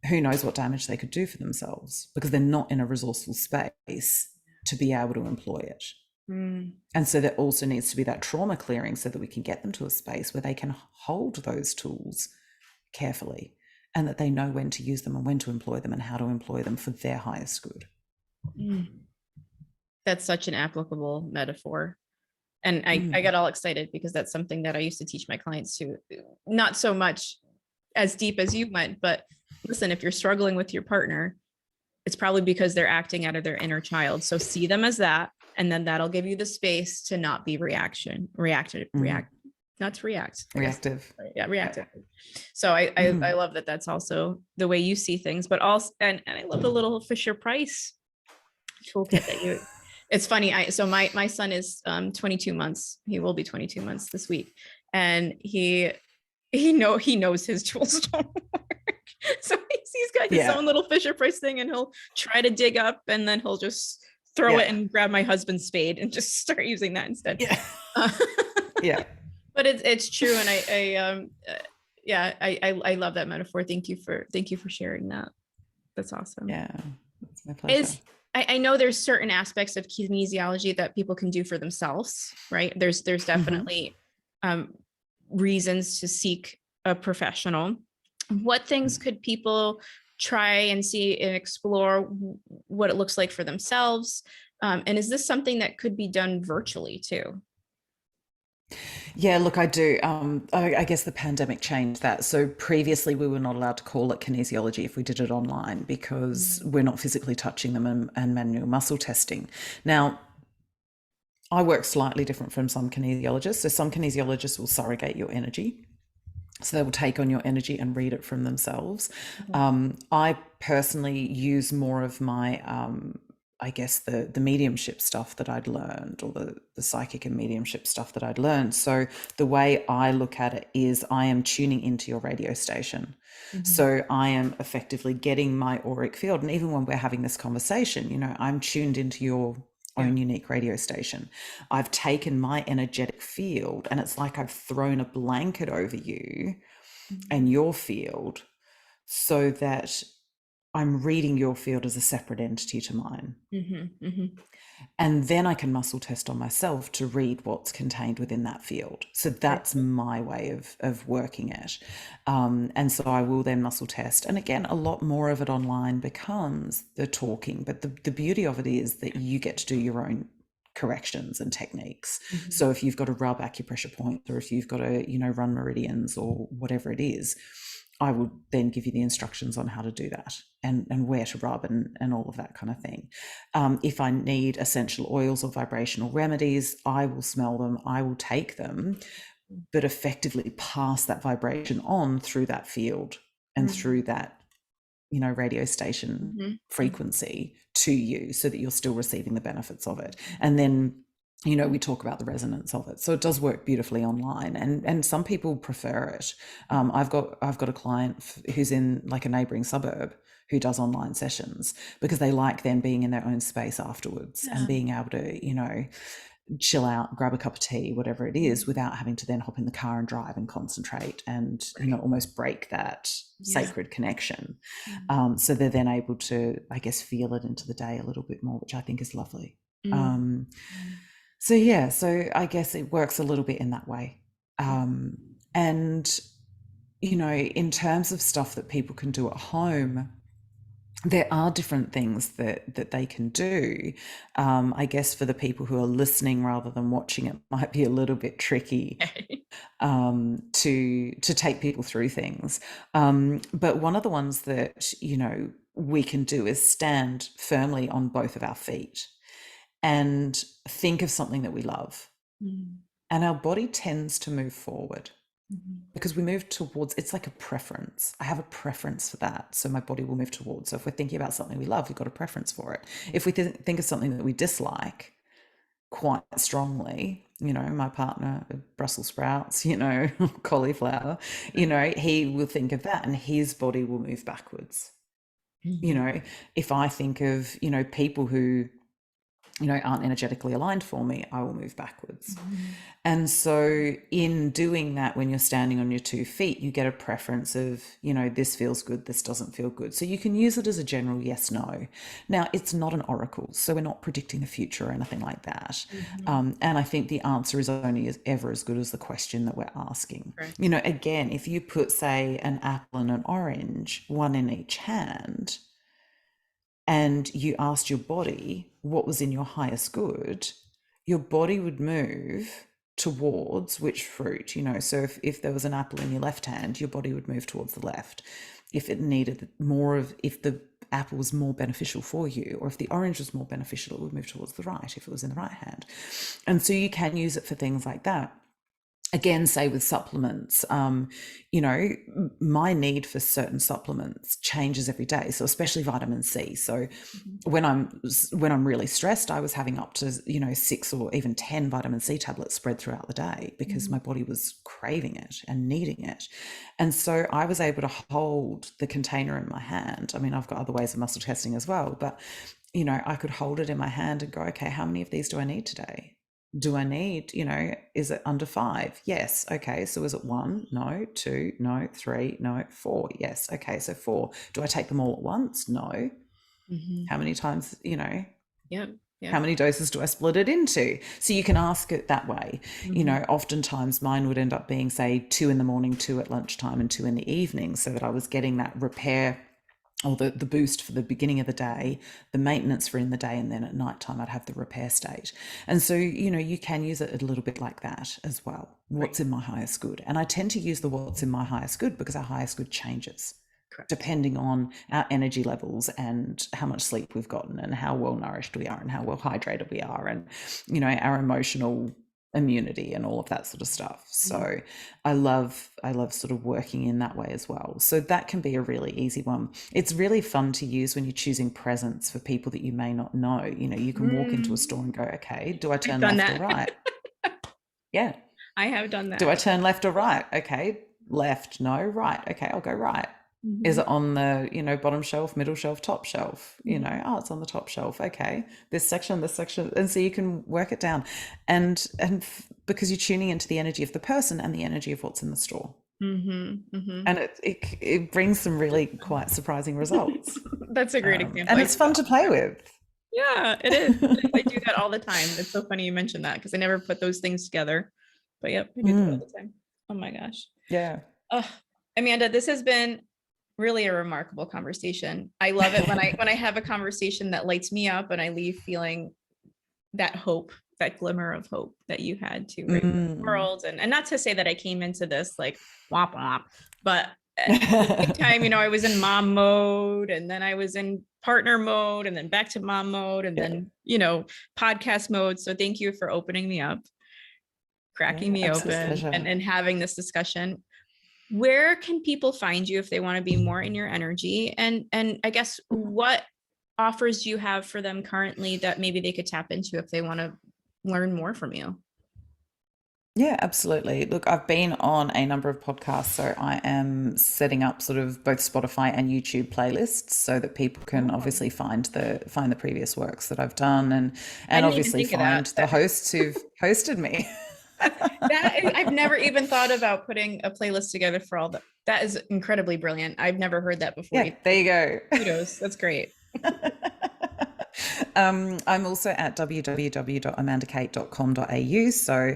who knows what damage they could do for themselves, because they're not in a resourceful space to be able to employ it. And so there also needs to be that trauma clearing so that we can get them to a space where they can hold those tools carefully, and that they know when to use them and when to employ them and how to employ them for their highest good. That's such an applicable metaphor. And I got all excited because that's something that I used to teach my clients too. Not so much as deep as you went, but listen, if you're struggling with your partner, it's probably because they're acting out of their inner child. So see them as that, and then that'll give you the space to not be reactive. Yeah, reactive. So I love that. That's also the way you see things, but also, and I love the little Fisher-Price toolkit It's funny. So my son is 22 months. He will be 22 months this week, and he knows his tools don't work. So he's got his Yeah. own little Fisher Price thing, and he'll try to dig up, and then he'll just throw it Yeah. and grab my husband's spade and just start using that instead. Yeah. Uh, Yeah. but it's true, and I love that metaphor. Thank you for sharing that. That's awesome. Yeah. It's my pleasure. I know there's certain aspects of kinesiology that people can do for themselves, right? There's definitely reasons to seek a professional. What things could people try and see and explore what it looks like for themselves? And is this something that could be done virtually too? Yeah, look, I do. I guess the pandemic changed that. So previously, we were not allowed to call it kinesiology if we did it online because we're not physically touching them and manual muscle testing. Now, I work slightly different from some kinesiologists. So some kinesiologists will surrogate your energy. So they will take on your energy and read it from themselves. I personally use more of my I guess the mediumship stuff that I'd learned, or the psychic and mediumship stuff that I'd learned. So the way I look at it is I am tuning into your radio station. So I am effectively getting my auric field. And even when we're having this conversation, you know, I'm tuned into your own unique radio station. I've taken my energetic field and it's like I've thrown a blanket over you and your field, so that I'm reading your field as a separate entity to mine. And then I can muscle test on myself to read what's contained within that field. So that's my way of working it. And so I will then muscle test. And again, a lot more of it online becomes the talking. But the beauty of it is that you get to do your own corrections and techniques. So if you've got to rub acupressure points, or if you've got to, you know, run meridians or whatever it is, I will then give you the instructions on how to do that and where to rub and all of that kind of thing. If I need essential oils or vibrational remedies, I will smell them, I will take them, but effectively pass that vibration on through that field and through that, you know, radio station frequency to you, so that you're still receiving the benefits of it. And then, you know, we talk about the resonance of it. So it does work beautifully online, and some people prefer it. I've got a client who's in like a neighboring suburb who does online sessions because they like then being in their own space afterwards and being able to, you know, chill out, grab a cup of tea, whatever it is, without having to then hop in the car and drive and concentrate and, you know, almost break that sacred connection. So they're then able to, I guess, feel it into the day a little bit more, which I think is lovely. So yeah, so I guess it works a little bit in that way. And, you know, in terms of stuff that people can do at home, there are different things that they can do. I guess for the people who are listening rather than watching, it might be a little bit tricky to take people through things. But one of the ones that, you know, we can do is stand firmly on both of our feet and think of something that we love. And our body tends to move forward because we move towards, it's like a preference. I have a preference for that. So my body will move towards. So if we're thinking about something we love, we've got a preference for it. If we think of something that we dislike quite strongly, you know, my partner, Brussels sprouts, you know, cauliflower, you know, he will think of that and his body will move backwards. You know, if I think of, you know, people who, you know, aren't energetically aligned for me, I will move backwards. And so in doing that, when you're standing on your 2 feet, you get a preference of, you know, this feels good, this doesn't feel good. So you can use it as a general yes, no. Now, it's not an oracle, so we're not predicting the future or anything like that. And I think the answer is only ever as good as the question that we're asking. You know, again, if you put, say, an apple and an orange, one in each hand, and you asked your body what was in your highest good, your body would move towards which fruit, you know. So if there was an apple in your left hand, your body would move towards the left. If it needed more of, if the apple was more beneficial for you, or if the orange was more beneficial, it would move towards the right if it was in the right hand. And so you can use it for things like that. again, say with supplements, you know, my need for certain supplements changes every day. So especially vitamin C. So Mhm. when I'm really stressed, I was having up to, you know, 6 or even 10 vitamin C tablets spread throughout the day because Mhm. my body was craving it and needing it. And so I was able to hold the container in my hand. I mean, I've got other ways of muscle testing as well, but you know, I could hold it in my hand and go, okay, how many of these do I need today? Do I need, you know, is it under 5? Yes. Okay. So is it 1? No. 2? No. 3? No. 4? Yes. Okay. So 4. Do I take them all at once? No. Mhm. How many times, you know, Yep. how Yep. many doses do I split it into? So you can ask it that way. You Mhm. know, oftentimes mine would end up being, say, 2 in the morning, 2 at lunchtime, and 2 in the evening, so that I was getting that repair or the boost for the beginning of the day, the maintenance for in the day, and then at night time I'd have the repair state. And so, you know, you can use it a little bit like that as well. Right. What's in my highest good? And I tend to use the what's in my highest good because our highest good changes Correct. depending on our energy levels and how much sleep we've gotten and how well nourished we are and how well hydrated we are and, you know, our emotional immunity and all of that sort of stuff. Mhm. So I love sort of working in that way as well. So that can be a really easy one. It's really fun to use when you're choosing presents for people that you may not know. You know, you can walk into a Mm. store and go, okay, do I I've turn done left or that. right? Yeah. I have done Do I that. turn left or right? Okay. Left, no, right. Okay, I'll go right. Is Mhm. it on the, you know, bottom shelf, middle shelf, top shelf? You Mhm. know, oh, it's on the top shelf. Okay. This section. And so you can work it down. Because you're tuning into the energy of the person and the energy of what's in the store. Mhm. Mhm. And it brings some really quite surprising results. That's a great example. And I do it's that fun all to the play time. with. Yeah, it is. It is. I do that all the time. It's so funny you mentioned that because I never put those things together. But yep, I do that all Mm, the time. Oh my gosh. yeah. Oh, Amanda, this has been really a remarkable conversation. I love it when I have a conversation that lights me up and I leave feeling that hope, that glimmer of hope that you had to bring to the Mm. world. And not to say that I came into this like womp womp, but at the same time, I was in mom mode and then I was in partner mode and then back to mom mode and Yeah. then, podcast mode. So thank you for opening me up, cracking Yeah. me Absolute open pleasure. and having this discussion. Where can people find you if they want to be more in your energy? And I guess what offers do you have for them currently that maybe they could tap into if they want to learn more from you? Yeah, absolutely. Look, I've been on a number of podcasts, so I am setting up sort of both Spotify and YouTube playlists so that people can Oh, obviously find the previous works that I've done I and didn't even obviously think of find that. the hosts who've hosted me. I've never even thought about putting a playlist together for all that. That is incredibly brilliant. I've never heard that before Yeah, either. there you go. Kudos. That's great. I'm also at www.amandakate.com.au. So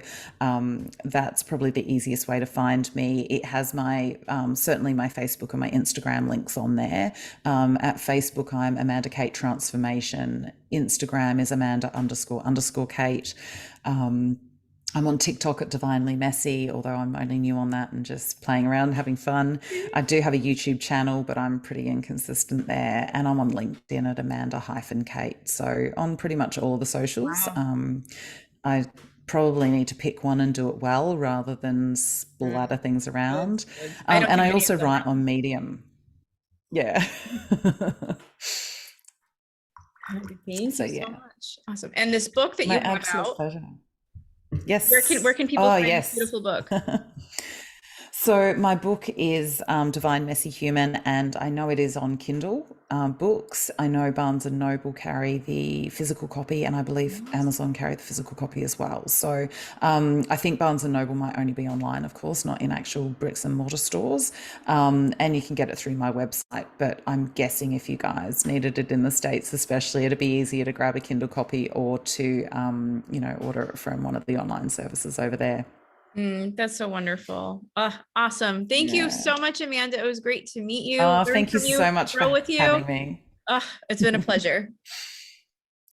that's probably the easiest way to find me. It has my certainly my Facebook and my Instagram links on there. At Facebook, I'm Amanda Kate Transformation. Instagram is Amanda___ Kate. I'm on TikTok at Divinely Messy, although I'm only new on that and just playing around and having fun. I do have a YouTube channel, but I'm pretty inconsistent there. And I'm on LinkedIn at Amanda-Kate. So on pretty much all of the socials. Wow. I probably need to pick one and do it well rather than Mm, splatter things good, around. good. I don't And have I any of also them write wrong. on Medium. Yeah. Thank So you so yeah, much. Awesome. And this book that my you have absolute out, pleasure. where Yes. can people Oh, find this yes. beautiful book? So my book is Divine Messy Human, and I know it is on Kindle books. I know Barnes and Noble carry the physical copy, and I believe Amazon carry the physical copy as well. So I think Barnes and Noble might only be online, of course, not in actual bricks and mortar stores. And you can get it through my website. But I'm guessing if you guys needed it in the States, especially, it'd be easier to grab a Kindle copy or to order it from one of the online services over there. That's so wonderful. Awesome. Thank you Yeah. so much, Amanda. It was great to meet you, learn Thank you from you, so much grow for with you. having me. It's been a pleasure.